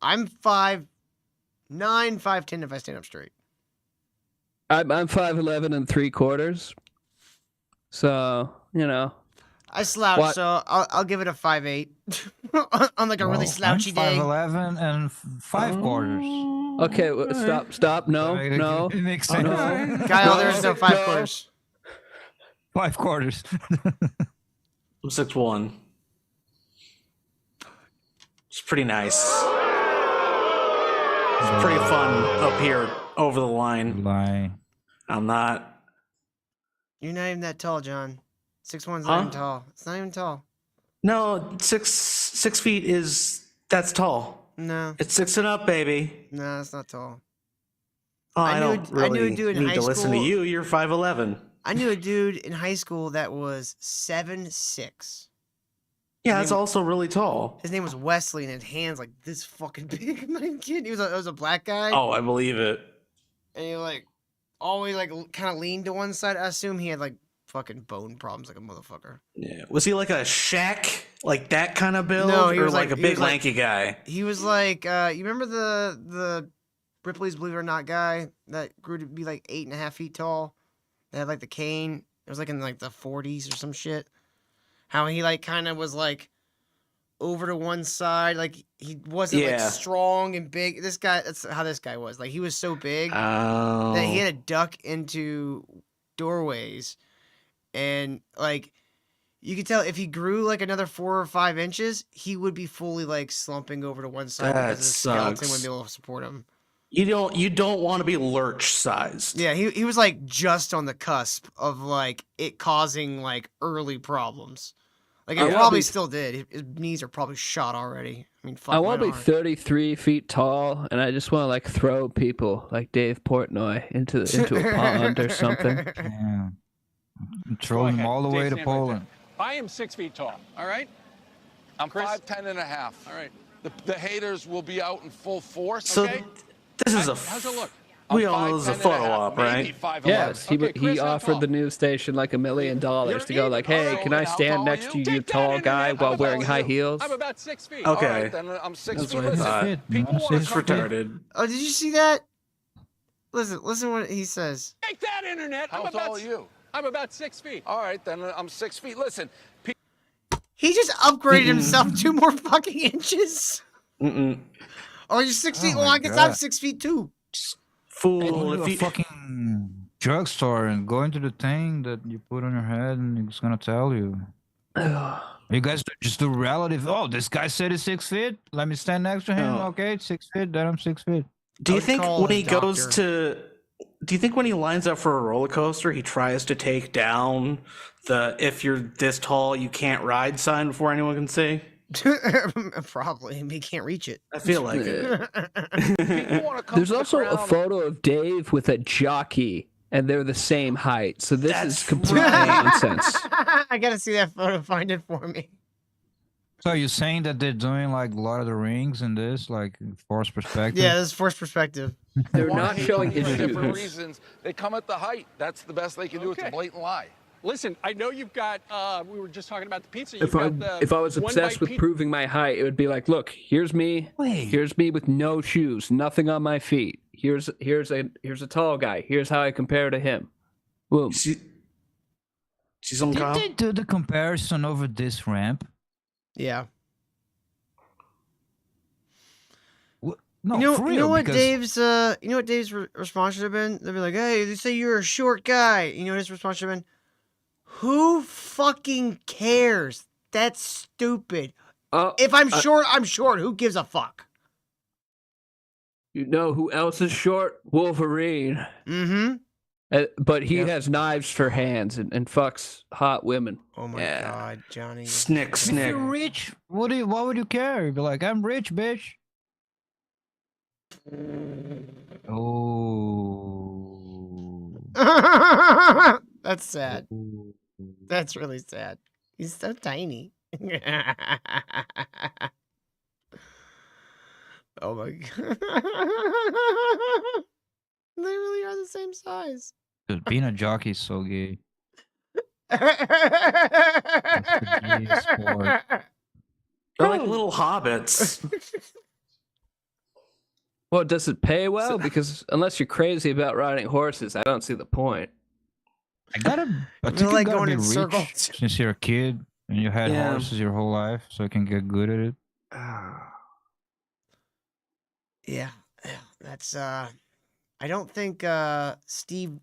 I'm 5'9", 5'10" if I stand up straight. I'm 5'11" and 3/4. So I slouch, What? so I'll give it a 5'8". On like a really slouchy day. 5'11" and 5/4. Okay, stop. No. It makes sense. No. Kyle, there is no 5/4. 5/4. I'm 6'1". It's pretty nice. It's pretty fun up here over the line. I'm not. You're not even that tall, John. 6'1's Huh? not even tall. It's not even tall. No, 6 feet that's tall. No. It's 6 and up, baby. No, it's not tall. Oh, I knew don't really I knew a dude in need high to listen to school- you. You're 5'11". I knew a dude in high school that was 7'6". Yeah, that's also really tall. His name was Wesley, and had hands like this fucking big. My kid, it was a black guy. Oh, I believe it. And he like always like kind of leaned to one side. I assume he had like fucking bone problems like a motherfucker. Yeah. Was he like a Shaq, like that kind of build, No, he or was like a he big was like- lanky guy? He was like, you remember the Ripley's Believe It or Not guy that grew to be like 8.5 feet tall? That had like the cane. It was like in like the 40s or some shit. How he like kind of was like over to one side, like he wasn't like strong and big. This guy, that's how this guy was. Like he was so big that he had to duck into doorways, and like you could tell if he grew like another 4 or 5 inches, he would be fully like slumping over to one side because his skeleton wouldn't be able to support him. You don't want to be lurch sized. Yeah, he was like just on the cusp of like it causing like early problems. Like it probably still did. His knees are probably shot already. I mean, fuck. I want to be 33 feet tall, and I just want to like throw people like Dave Portnoy into a pond or something. Yeah. Throw him all the way to Poland. I am 6 feet tall. All right. I'm 5'10 and a half. All right. The haters will be out in full force. So okay. this is how's it look? We all know this is a photo op, right? Yes, he offered the news station like $1 million to go like, hey, can I stand next to you, tall guy, while wearing high heels? I'm about 6 feet. Okay. All right, then I'm 6 That's feet. what I thought. People want It's retarded. Oh, did you see that? Listen what he says. Take that, internet. How tall are you? I'm about 6 feet. All right, then I'm 6 feet. Listen, He just upgraded himself 2 more fucking inches. Or you're 6 feet. Well, I guess I'm 6 feet too. Fool, Go to a fucking drugstore and go into the thing that you put on your head, and it's gonna tell you. You guys just do relative. Oh, this guy said he's 6 feet. Let me stand next to him. Okay, 6 feet. Then I'm 6 feet. Do you think when he goes to? Do you think when he lines up for a roller coaster, he tries to take down the "if you're this tall, you can't ride" sign before anyone can see? Probably. I mean, he can't reach it. I feel like it. There's also a photo of Dave with a jockey, and they're the same height. So this is completely nonsense. I gotta see that photo. Find it for me. So you're saying that they're doing like Lord of the Rings in this, like forced perspective? Yeah, this is forced perspective. They're not showing his for shoes. different reasons. They come at the height. That's the best they can do. It's a blatant lie. Listen, I know you've got. We were just talking about the pizza. If I was obsessed with proving my height, it would be like, look, here's me. Here's me with no shoes, nothing on my feet. Here's a tall guy. Here's how I compare to him. Boom. She's on Did they do the comparison over this ramp? Yeah. No, you know, for real, you know what because- Dave's response should have been? They'd be like, "Hey, they say you're a short guy." You know what his response should have been? Who fucking cares? That's stupid. If I'm short, I'm short. Who gives a fuck? You know who else is short? Wolverine. Mm-hmm. But he has knives for hands and fucks hot women. Oh my god, Johnny. Snick, If you're rich, why would you care? You'd be like, I'm rich, bitch. Oh. That's sad. That's really sad. He's so tiny. Oh my god. They really are the same size. Dude, being a jockey is so gay. They're like little hobbits. Well, does it pay well? Because unless you're crazy about riding horses, I don't see the point. I think you like gotta going be in rich circles. since you're a kid and you had Yeah. horses your whole life, so you can get good at it. Yeah, that's I don't think Steve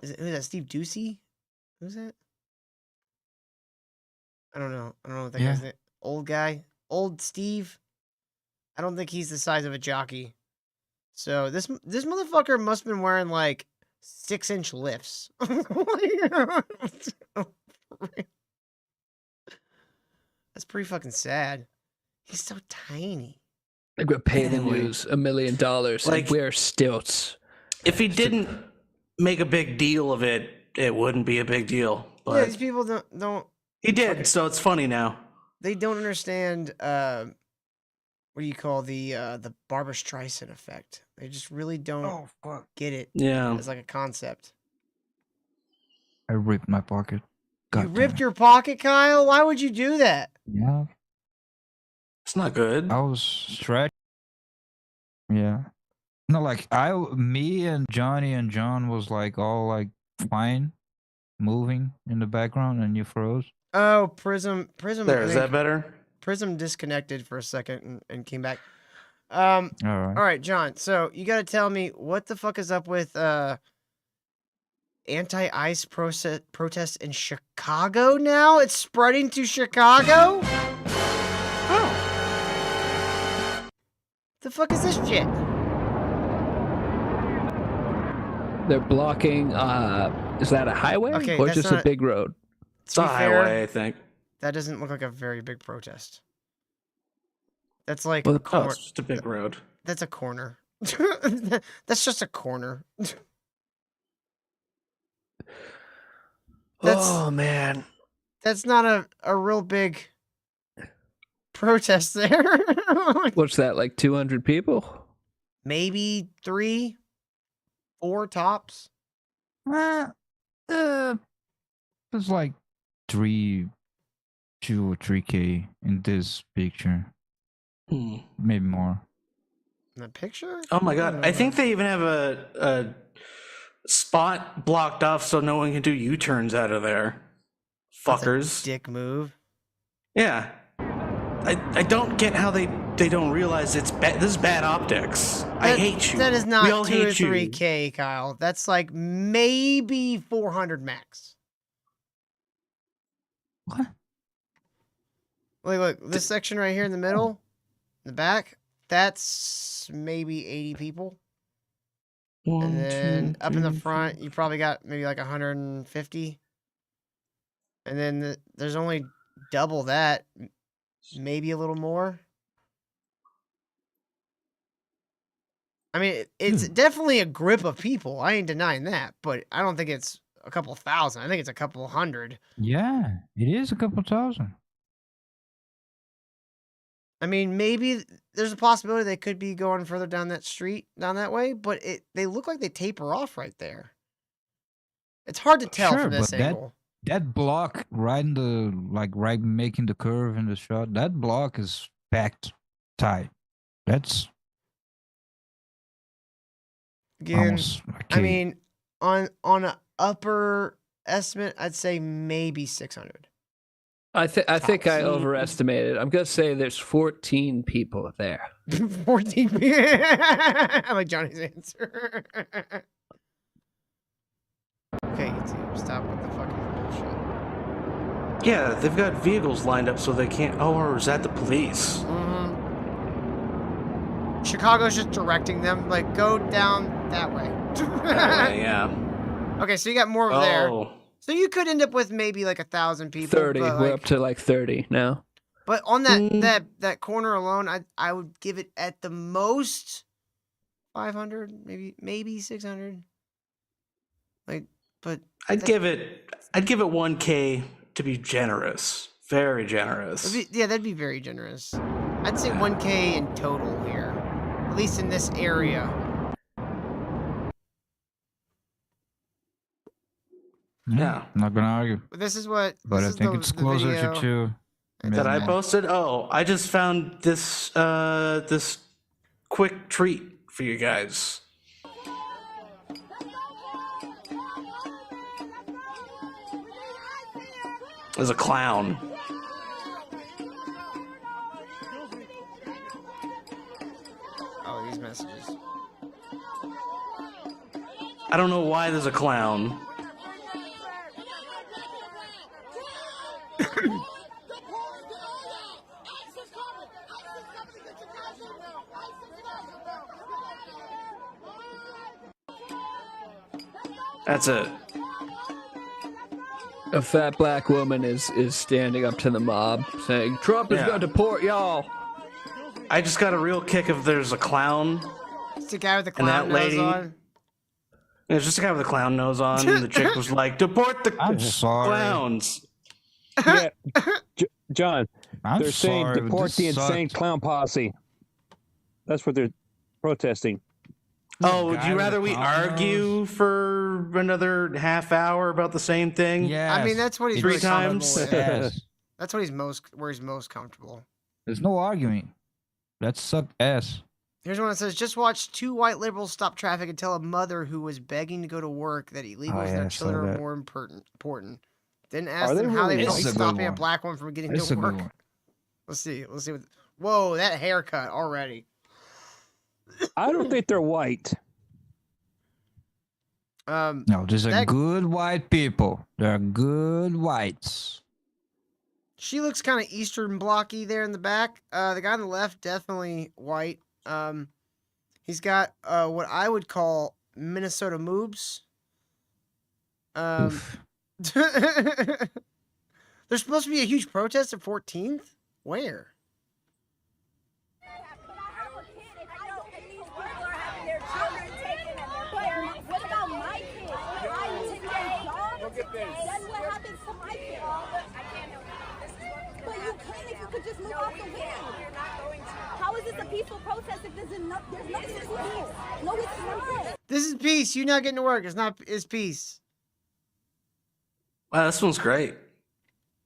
who's that? Steve Ducey? Who's that? I don't know what that guy's name. Old guy, old Steve. I don't think he's the size of a jockey. So this motherfucker must have been wearing like 6-inch lifts. That's pretty fucking sad. He's so tiny. I'm gonna pay the news $1 million and Like- wear stilts if he didn't make a big deal of it, it wouldn't be a big deal. Yeah, But these people don't. he did, so it's funny now. They don't understand. What do you call the Barbra Streisand effect? They just really don't get it. Yeah. As like a concept. I ripped my pocket. You ripped your pocket, Kyle? Why would you do that? Yeah. It's not good. I was stretched. Yeah. No, like me and Johnny and John was like all like fine, moving in the background, and you froze. Oh, Prism. There, is that better? Prism disconnected for a second and came back. All right, John. So you got to tell me what the fuck is up with anti-ICE protests in Chicago now? It's spreading to Chicago? Oh. The fuck is this shit? They're blocking, is that a highway? Okay, or that's just not a big road? It's a highway, I think. That doesn't look like a very big protest. That's like Well, it's just a big road. That's a corner. That's just a corner. Oh man. That's not a real big protest there. What's that, like 200 people? Maybe 3, 4 tops. It's like 2 or 3K in this picture. Maybe more. In the picture? Oh my god. I think they even have a spot blocked off so no one can do U-turns out of there. Fuckers. That's a dick move. Yeah. I don't get how they don't realize it's bad. This is bad optics. I hate you. That is not We all 2 or hate you. 3K, Kyle. That's like maybe 400 max. What? Look, this section right here in the middle, in the back, that's maybe 80 people. And then up in the front, you probably got maybe like 150. And then there's only double that, maybe a little more. I mean, it's definitely a grip of people. I ain't denying that, but I don't think it's a couple thousand. I think it's a couple hundred. Yeah, it is a couple thousand. I mean, maybe there's a possibility they could be going further down that street, down that way, but they look like they taper off right there. It's hard to tell from this angle. That block right in the right making the curve in the shot, that block is packed tight. That's Again, almost I mean, on an upper estimate, I'd say maybe 600. I think I overestimated. I'm gonna say there's 14 people there. 14 people. I like Johnny's answer. Okay, YouTube, stop with the fucking bullshit. Yeah, they've got vehicles lined up so they can't. Oh, or is that the police? Chicago's just directing them, like, go down that way. That way, yeah. Okay, so you got more over there. So you could end up with maybe like 1,000 people. 30. We're up to like 30 now. But on that corner alone, I would give it at the most 500, maybe 600. Like, but I'd give it 1K to be generous. Very generous. That'd be very generous. I'd say 1K in total here, at least in this area. Yeah, I'm not gonna argue. But this is what. But I think it's closer to 2. That I posted. Oh, I just found this this quick treat for you guys. There's a clown. Oh, these messages. I don't know why there's a clown. That's it. A fat black woman is standing up to the mob saying, Trump is going to deport y'all. I just got a real kick if there's a clown. It's the guy with the and clown that lady, nose on. It's just a guy with a clown nose on. And the chick was like, "Deport the I'm sorry. clowns." Yeah, John. I'm They're saying sorry, deport this the insane sucked. clown posse. That's what they're protesting. Oh, would guy you with rather the we clown argue for another half hour about the same thing? Yes. I mean, that's what he's Three really times? comfortable with. Yes. That's what where he's most comfortable. There's no arguing. That sucked ass. Here's one that says, just watch two white liberals stop traffic and tell a mother who was begging to go to work that illegals Oh, and yeah, their I saw children are that. more important. Then ask Are they them how they really felt This is a good stopping a one. black one from getting This is to a good work. one. Let's see. What, whoa, that haircut already. I don't think they're white. No, these are that- good white people. They're good whites. She looks kind of Eastern blocky there in the back. The guy on the left, definitely white. He's got what I would call Minnesota moves. There's supposed to be a huge protest at 14th? Where? What about my kids? That's what happens to my kids. But you can if you could just move out the way. You're not going to. How is this a peaceful protest if there's nothing peaceful? No, it's not. This is peace. You not getting to work. It's peace. Wow, this one's great.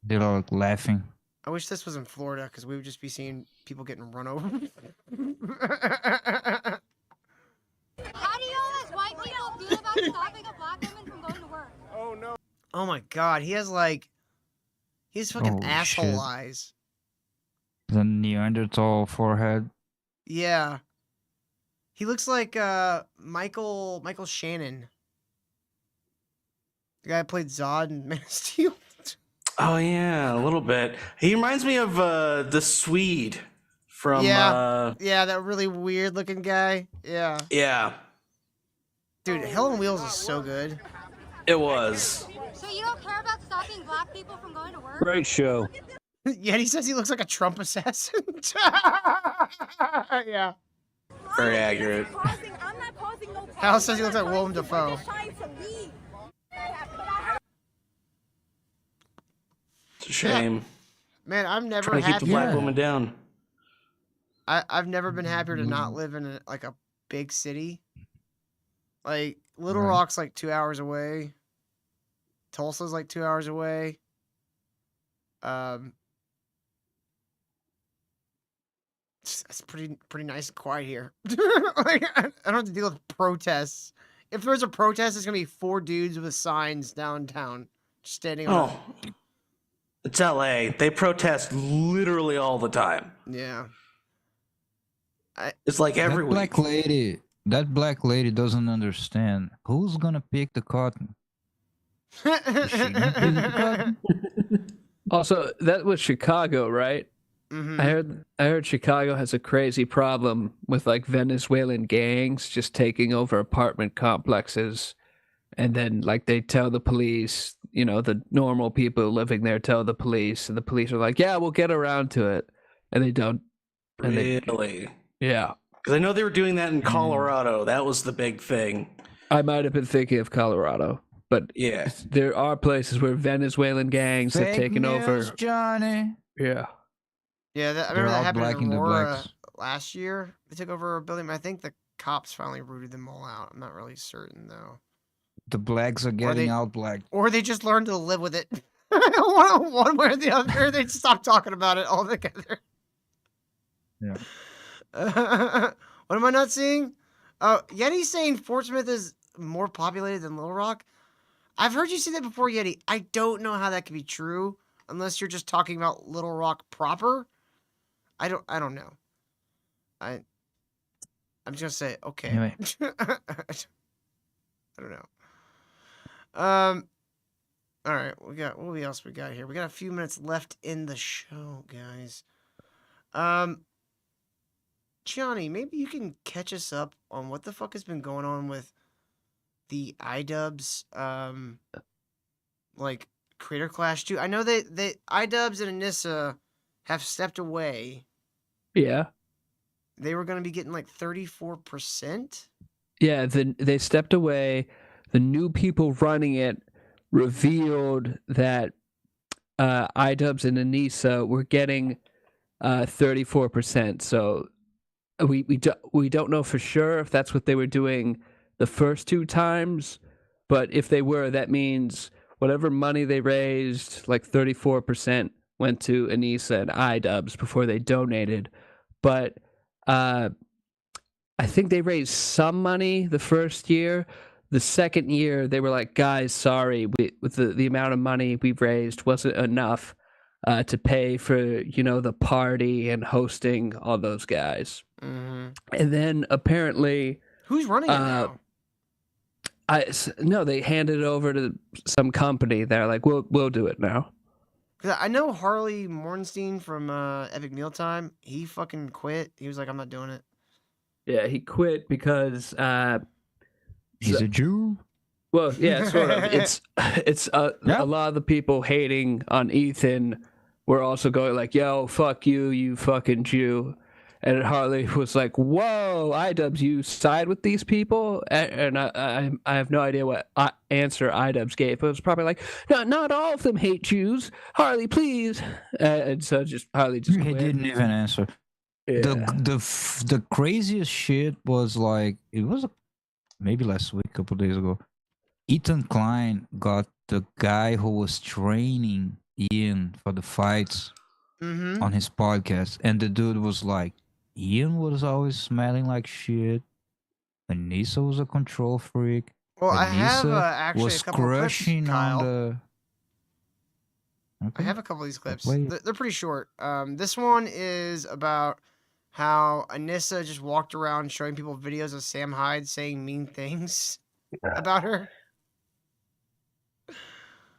They're all laughing. I wish this was in Florida because we would just be seeing people getting run over. How do y'all as white people feel about stopping a black woman from going to work? Oh no. Oh my god, he has fucking Holy asshole shit. eyes. The Neanderthal forehead. Yeah. He looks like Michael Shannon. The guy who played Zod in Man of Steel. Oh yeah, a little bit. He reminds me of the Swede from yeah, that really weird looking guy. Yeah. yeah. Dude, Hell on Wheels is so good. It was. So you don't care about stopping black people from going to work? Great show. Yeah, he says he looks like a Trump assassin. Yeah. Very accurate. I'm not causing no Hal says he looks like Willem Dafoe. trying to leave. It's a shame. Man, I'm never Trying to keep the happy. black woman down. I've never been happier to not live in a big city. Like Little Rock's like 2 hours away. Tulsa's like 2 hours away. It's pretty nice and quiet here. Like, I don't have to deal with protests. If there's a protest, it's gonna be 4 dudes with signs downtown, just standing on. Oh, it's LA. They protest literally all the time. Yeah. It's like every week. That black lady doesn't understand. Who's gonna pick the cotton? Is she gonna pick the cotton? Also, that was Chicago, right? Mm-hmm. I heard Chicago has a crazy problem with like Venezuelan gangs just taking over apartment complexes, and then like they tell the police, you know, the normal people living there tell the police, and the police are like, "Yeah, we'll get around to it," and they don't. And Really? Yeah. Because I know they were doing that in Colorado. That was the big thing. I might have been thinking of Colorado, but yeah, there are places where Venezuelan gangs have taken over. Johnny. Yeah. Yeah, I They're remember that all happened in blacking the Aurora blacks. last year. They took over a building. I think the cops finally rooted them all out. I'm not really certain though. The blacks are getting out black. Or they just learned to live with it. one way or the other. They stopped talking about it altogether. Yeah. What am I not seeing? Oh, Yeti's saying Fort Smith is more populated than Little Rock. I've heard you say that before, Yeti. I don't know how that could be true unless you're just talking about Little Rock proper. I don't know. I'm just gonna say okay. Anyway. I don't know. All right, what else we got here? We got a few minutes left in the show, guys. Johnny, maybe you can catch us up on what the fuck has been going on with the iDubbbz, like Creator Clash 2. I know they iDubbbz and Anissa have stepped away. Yeah. They were going to be getting like 34%. Yeah, they stepped away. the new people running it revealed that iDubbbz and Anissa were getting 34%. So we don't know for sure if that's what they were doing the first 2 times, but if they were, that means whatever money they raised, like 34% went to Anissa and iDubbbz before they donated. But I think they raised some money the first year. The second year, they were like, guys, sorry, with the amount of money we've raised wasn't enough to pay for, the party and hosting all those guys. Mm-hmm. And then apparently... Who's running it now? No, they handed it over to some company. They're like, we'll do it now. Cause I know Harley Mornstein from Epic Mealtime. He fucking quit. He was like, I'm not doing it. Yeah, he quit because... he's a Jew? Well, yeah, sort of. It's a lot of the people hating on Ethan were also going like, yo, fuck you, you fucking Jew. And Harley was like, whoa, iDubbbz, you side with these people? And I have no idea what answer iDubbbz gave. But it was probably like, no, not all of them hate Jews. Harley, please. And so Harley just quit. He didn't even answer. Yeah. The craziest shit was like, it was maybe last week, a couple days ago. Ethan Klein got the guy who was training Ian for the fights on his podcast. And the dude was like, Ian was always smelling like shit. Anissa was a control freak. Well, I have actually was a couple of clips, Kyle. on the... I have a couple of these clips. Play. They're pretty short. This one is about how Anissa just walked around showing people videos of Sam Hyde saying mean things about her.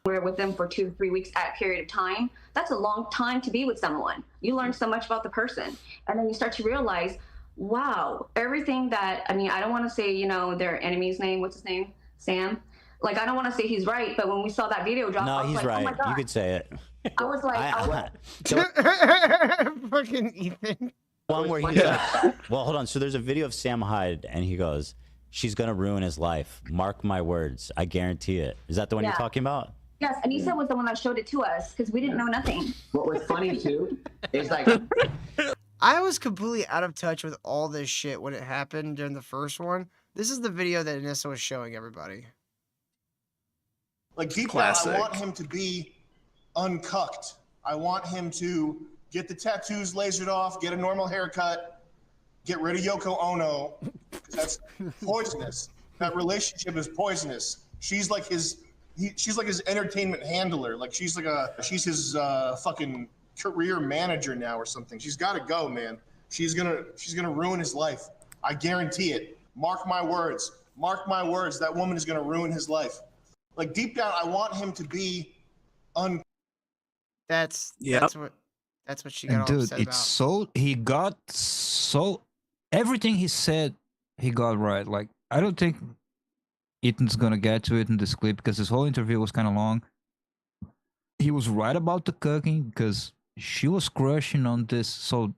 We're with them for 2 to 3 weeks at a period of time. That's a long time to be with someone. You learn so much about the person. And then you start to realize, wow, everything that, I mean, I don't want to say, their enemy's name. What's his name? Sam. Like, I don't want to say he's right, but when we saw that video drop, I was he's like, right. Oh my God. You could say it. I was like, Fucking Ethan. One where he's like, well, hold on. So there's a video of Sam Hyde, and he goes, she's going to ruin his life. Mark my words. I guarantee it. Is that the one you're talking about? Yes, Anissa was the one that showed it to us because we didn't know nothing. What was funny too is like I was completely out of touch with all this shit when it happened during the first one. This is the video that Anissa was showing everybody. Like deep down, I want him to be uncucked. I want him to get the tattoos lasered off, get a normal haircut, get rid of Yoko Ono, because that's poisonous. That relationship is poisonous. She's like his entertainment handler. Like she's his fucking career manager now or something. She's got to go, man. She's gonna ruin his life. I guarantee it. Mark my words. Mark my words. That woman is gonna ruin his life. Like deep down, I want him to be That's what she got And all dude, upset it's about. everything he said, he got right. Like, I don't think Ethan's gonna get to it in this clip because this whole interview was kind of long. He was right about the cooking because she was crushing on this. So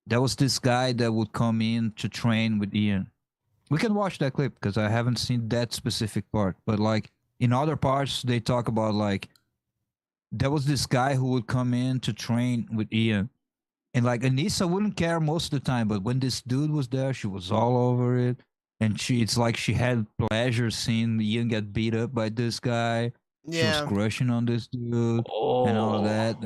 there was this guy that would come in to train with Ian. We can watch that clip because I haven't seen that specific part. But like in other parts, they talk about like there was this guy who would come in to train with Ian. And like Anissa wouldn't care most of the time, but when this dude was there, she was all over it. And it's like she had pleasure seeing Ian get beat up by this guy. She was crushing on this dude and all of that.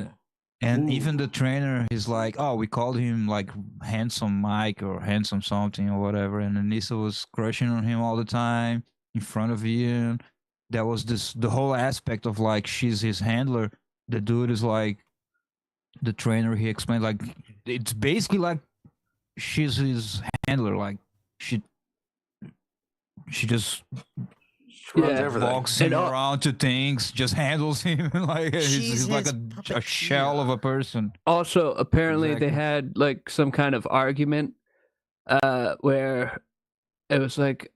And even the trainer is like, oh, we called him like handsome Mike or handsome something or whatever. And Anissa was crushing on him all the time in front of Ian. There was the whole aspect of like she's his handler. The dude is like the trainer. He explained like it's basically like she's his handler. Like she just walks him around to things, just handles him like he's like a shell of a person. Also, apparently they had like some kind of argument where it was like,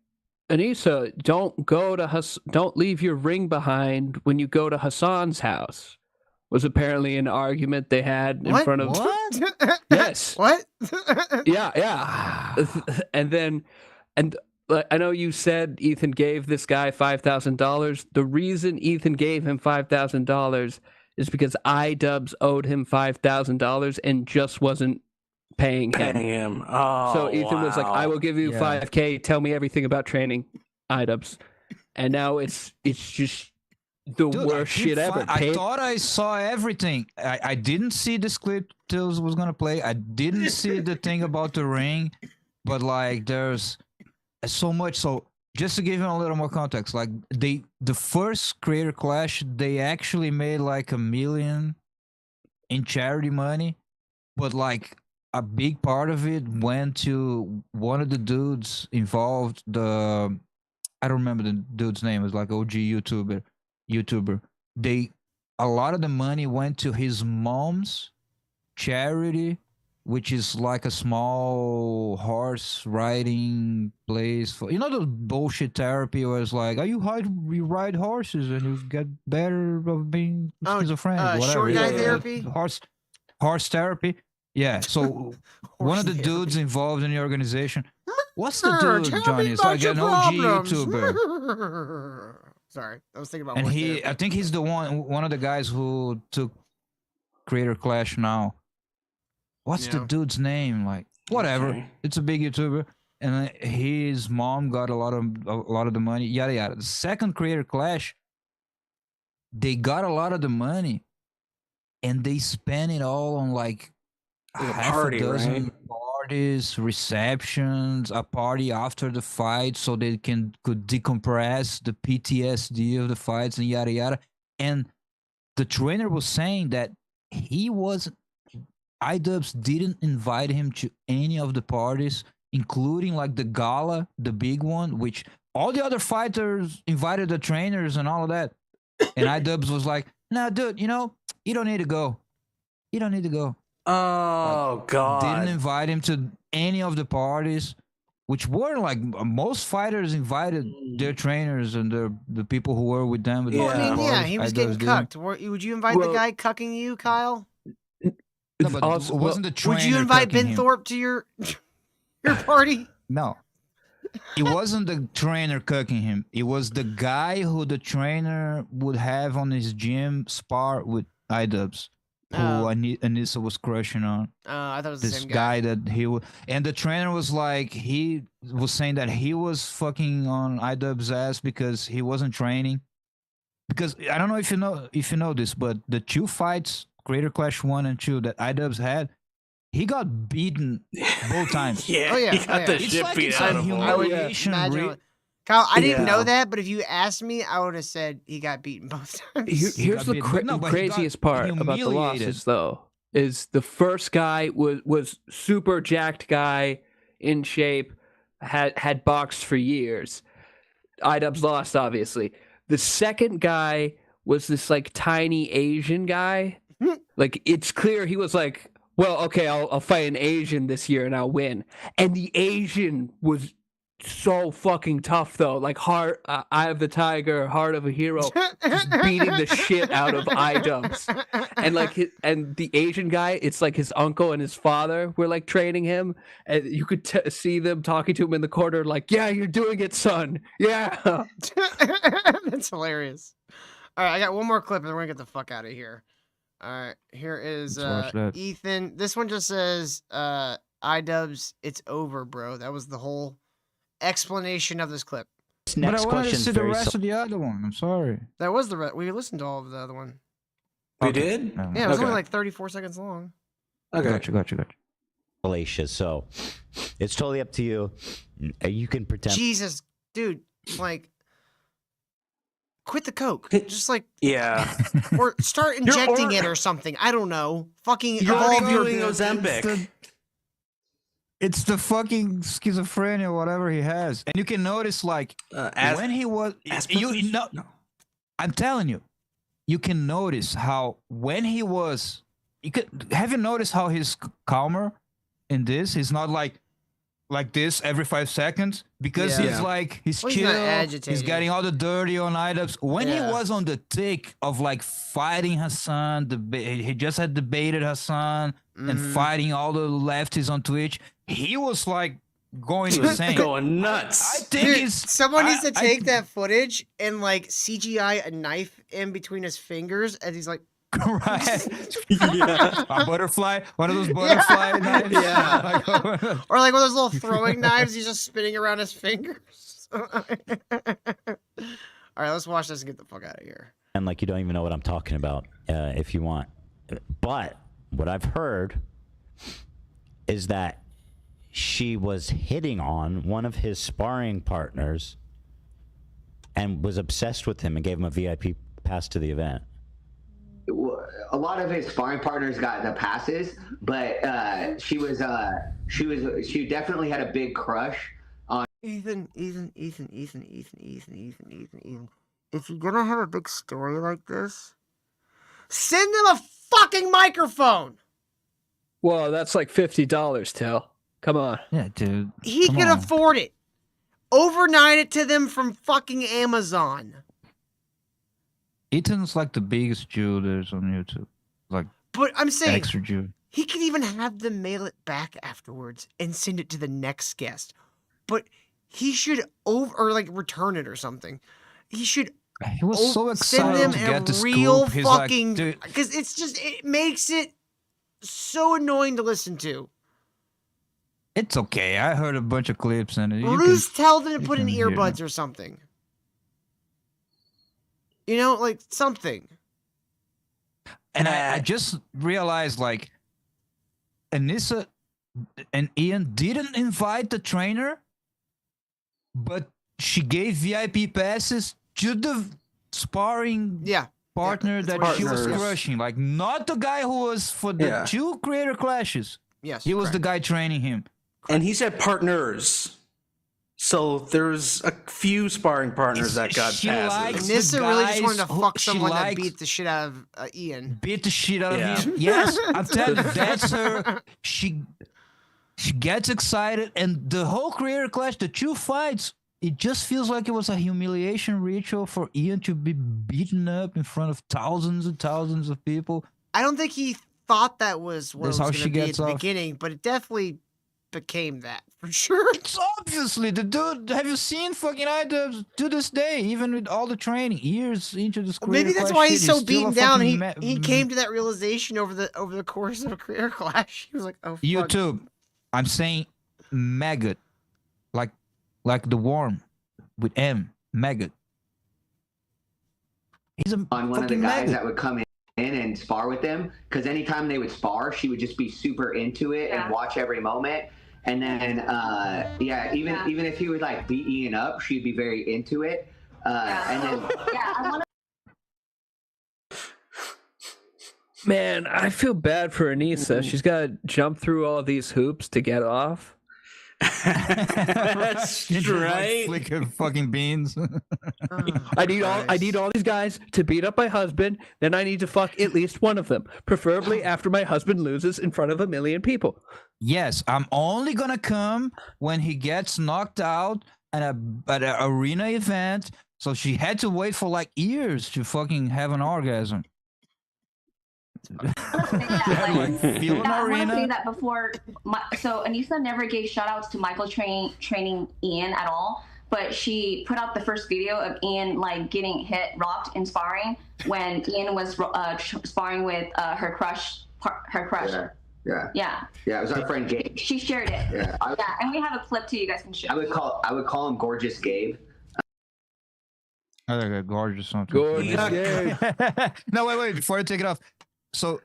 Anissa, don't leave your ring behind when you go to Hassan's house. Was apparently an argument they had in front of what? Yes. What? yeah. And I know you said Ethan gave this guy $5,000. The reason Ethan gave him $5,000 is because iDubbbz owed him $5,000 and just wasn't paying him. Oh, so Ethan was like, "I will give you $5K. Tell me everything about training iDubbbz." And now it's just the worst shit ever. I thought I saw everything. I didn't see this clip Tills was gonna play. I didn't see the thing about the ring, but like there's so much. So just to give you a little more context, like the first Creator Clash, they actually made like $1 million in charity money, but like a big part of it went to one of the dudes involved. I don't remember the dude's name. It was like OG YouTuber. A lot of the money went to his mom's charity, which is like a small horse riding place for, the bullshit therapy where it's like, you ride horses and you get better of being schizophrenic, whatever. Short guy therapy? Horse therapy. Yeah. So one of the dudes involved in the organization. What's the dude, Johnny? It's like an OG YouTuber. Sorry, I was thinking about. And I think he's the one of the guys who took Creator Clash now. What's the dude's name? Like, whatever. Okay. It's a big YouTuber, and his mom got a lot of the money. Yada yada. The second Creator Clash, they got a lot of the money, and they spent it all on like half a dozen parties, receptions, a party after the fight, so they could decompress the PTSD of the fights and yada yada. And the trainer was saying that iDubbbz didn't invite him to any of the parties, including like the gala, the big one, which all the other fighters invited the trainers and all of that. And iDubbbz was like, "Nah, dude, you don't need to go. You don't need to go." Oh, God. Didn't invite him to any of the parties, which were like most fighters invited their trainers and the people who were with them. He was getting cucked. Would you invite the guy cucking you, Kyle? No, but it wasn't the trainer. Would you invite Ben him. Thorpe to your party? No. It wasn't the trainer cooking him. It was the guy who the trainer would have on his gym spar with iDubbbz, who Anissa was crushing on. I thought it was this the same guy. that he would, and the trainer was like, he was saying that he was fucking on iDubbbz's ass because he wasn't training. Because I don't know if you know this, but the two fights, Creator Clash 1 and 2, that iDubbbz had, he got beaten both times. He got the shit beat out of him. Kyle, I didn't know that, but if you asked me, I would have said he got beaten both times. Here's the craziest part about the losses, though, is the first guy was super jacked guy, in shape, had boxed for years. iDubbbz lost, obviously. The second guy was this like tiny Asian guy. Like, it's clear he was like, well, okay, I'll fight an Asian this year and I'll win. And the Asian was so fucking tough, though. Like, Eye of the Tiger, Heart of a Hero, just beating the shit out of iDubbbz. And like, and the Asian guy, it's like his uncle and his father were like training him, and you could see them talking to him in the corner, like, "Yeah, you're doing it, son. Yeah." That's hilarious. All right, I got one more clip, and then we're gonna get the fuck out of here. All right, here is Ethan. This one just says, iDubbbz, it's over, bro. That was the whole explanation of this clip. But I wanted to see the rest of the other one. I'm sorry. That was the rest. We listened to all of the other one. We did? Yeah, it was only like 34 seconds long. Okay. Gotcha. Salacious, so it's totally up to you. You can pretend. Jesus, dude, like, quit the coke. Just like, or start injecting it or something. I don't know. Fucking evolve your Ozempic. It's the fucking schizophrenia, whatever he has, and you can notice, like, when he was, I'm telling you, you can notice how when he was. Have you noticed how he's calmer in this? He's not like this every 5 seconds, because he's chill. He's getting all the dirty on iDubbbz. When he was on the tick of like fighting Hassan, he just had debated Hassan and fighting all the lefties on Twitch. He was like going insane. Going nuts. I think Dude, it's someone needs to take that footage and like CGI a knife in between his fingers as he's like, right. A butterfly, one of those butterfly knives. Yeah. or like one of those little throwing knives. He's just spinning around his fingers. All right, let's watch this and get the fuck out of here. And like you don't even know what I'm talking about if you want. But what I've heard is that she was hitting on one of his sparring partners and was obsessed with him and gave him a VIP pass to the event. A lot of his sparring partners got the passes, but she definitely had a big crush on Ethan. If you're gonna have a big story like this, send them a fucking microphone. Well, that's like $50, Till. Come on. Yeah, dude. He can afford it. Overnight it to them from fucking Amazon. Ethan's like the biggest Jew there's on YouTube. Like, But I'm saying extra Jew. he could even have them mail it back afterwards and send it to the next guest. But he should return it or something. He should He was so send excited them to a get the real scoop. He's like, fucking dude, because it makes it so annoying to listen to. it's okay. I heard a bunch of clips and Or at least tell them to you put in can hear earbuds or something. You know, like something. And I just realized, like, Anissa and Ian didn't invite the trainer, but she gave VIP passes to the sparring partner that she was crushing. Like, not the guy who was for the two creator clashes. Yes. He was the guy training him. And he said partners. So there's a few sparring partners that got passes. Nissa really just wanted to who- fuck she someone that likes- beat the shit out of Ian. Beat the shit out Yeah. of Ian. Yes, I'm telling you, that's her. She gets excited, and the whole creator clash, the two fights, it just feels like it was a humiliation ritual for Ian to be beaten up in front of thousands and thousands of people. I don't think he thought that was what That's it how was she going to be at gets the off. beginning, but it definitely became that for sure. It's obviously the dude. Have you seen fucking iDubbbz to this day? Even with all the training, years into this Well, creator maybe that's clash why shit, he's so still beaten a down. fucking He came to that realization over the course of a career clash. He was like, "Oh, fuck." YouTube. I'm saying maggot, like the worm with M, maggot. He's a on one of the fucking guys maggot. that would come in and spar with them, because anytime they would spar, she would just be super into it and watch every moment. And then even if he would like beat Ian up, she'd be very into it. And then I want Man, I feel bad for Anissa. She's got to jump through all these hoops to get off. That's right. Flick fucking beans. I need all these guys to beat up my husband. Then I need to fuck at least one of them, preferably after my husband loses in front of 1 million people. Yes, I'm only gonna come when he gets knocked out at an arena event. So she had to wait for like years to fucking have an orgasm. I want to say arena. that before. So Anissa never gave shoutouts to Michael training Ian at all, but she put out the first video of Ian like getting rocked in sparring when Ian was sparring with her crush. Yeah. It was our friend Gabe. She shared it. Yeah, and we have a clip too. You guys can share. I would call him Gorgeous Gabe. I think a gorgeous something. Gorgeous Gabe. No, wait, before you take it off. So,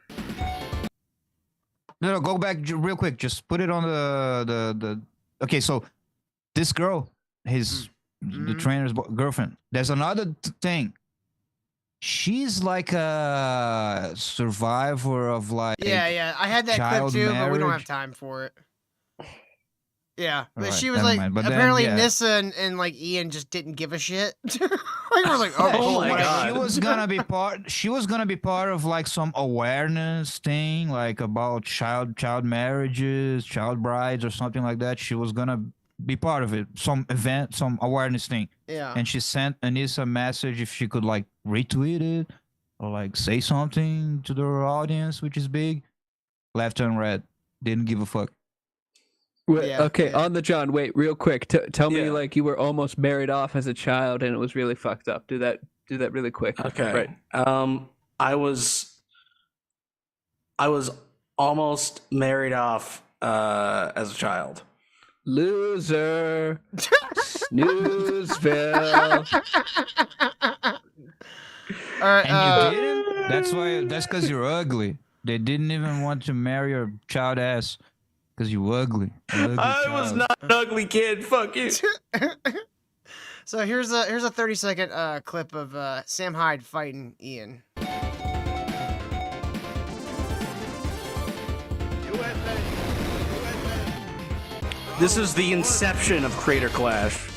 no, go back real quick. Just put it on the. Okay, so this girl, the trainer's girlfriend. There's another thing. She's like a survivor of like. Yeah. I had that clip child too, but we don't have marriage. time for it. Yeah, but Alright, she was never like, mind. But then, apparently yeah. Nissa and like Ian just didn't give a shit. Like, we're like, oh, Yeah, cool, whatever. She was gonna be part. She was gonna be part of like some awareness thing, like about child marriages, child brides, or something like that. She was gonna be part of it, some event, some awareness thing. Yeah. And she sent Anissa a message if she could like retweet it or like say something to the audience, which is big. Left unread. Didn't give a fuck. Wait, Yeah, okay, on the John. Wait, real quick. Tell me Yeah. like you were almost married off as a child and it was really fucked up. Do that really quick. Okay. Right. I was almost married off as a child. Loser. Snoozeville. And you didn't? That's because you're ugly. They didn't even want to marry your child ass because you ugly. I was not an ugly kid. Fuck you. So here's a 30-second clip of Sam Hyde fighting Ian. This is the inception of Crater Clash.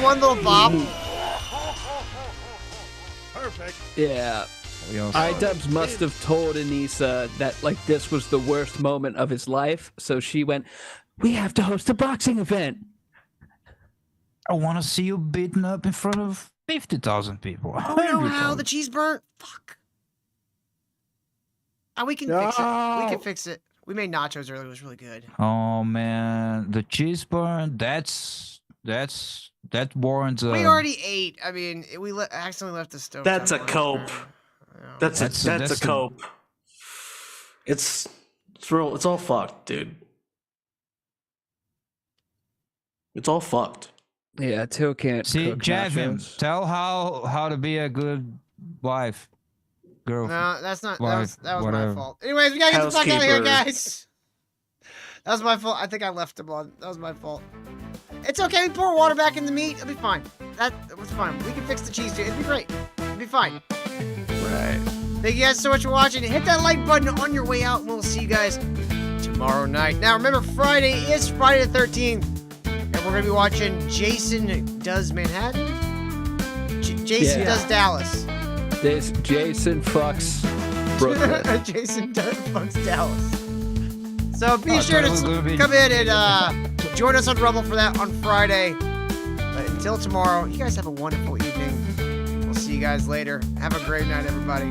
One little bop. Perfect. Yeah. iDubbbz must have told Anissa that like this was the worst moment of his life, so she went, "We have to host a boxing event." I want to see you beaten up in front of 50,000 people. Oh no, how the cheese burnt? Fuck. Oh, we can fix it. We can fix it. We made nachos earlier. It was really good. Oh man, the cheese burn. That warrants. We already ate. I mean, we accidentally left the stove. That's a cope. That's a cope. It's real. It's all fucked, dude. It's all fucked. Yeah, Till can't See, cook Javin, nachos. tell how to be a good wife, girl. No, that's not. Wife, That was my whatever. fault. Anyways, we gotta get the fuck out of here, Housekeeper. guys. That was my fault. I think I left them on. That was my fault. It's okay. We pour water back in the meat. It'll be fine. That was fine. We can fix the cheese too. It'll be great. It'll be fine. Right. Thank you guys so much for watching. Hit that like button on your way out, and we'll see you guys tomorrow night. Now, remember, Friday is Friday the 13th, and we're going to be watching Jason Does Manhattan? Jason Yeah. Does Dallas. This Jason fucks Brooklyn. Jason Does Fucks Dallas. So be sure totally gonna to be- come in and join us on Rumble for that on Friday. But until tomorrow, you guys have a wonderful evening. We'll see you guys later. Have a great night, everybody.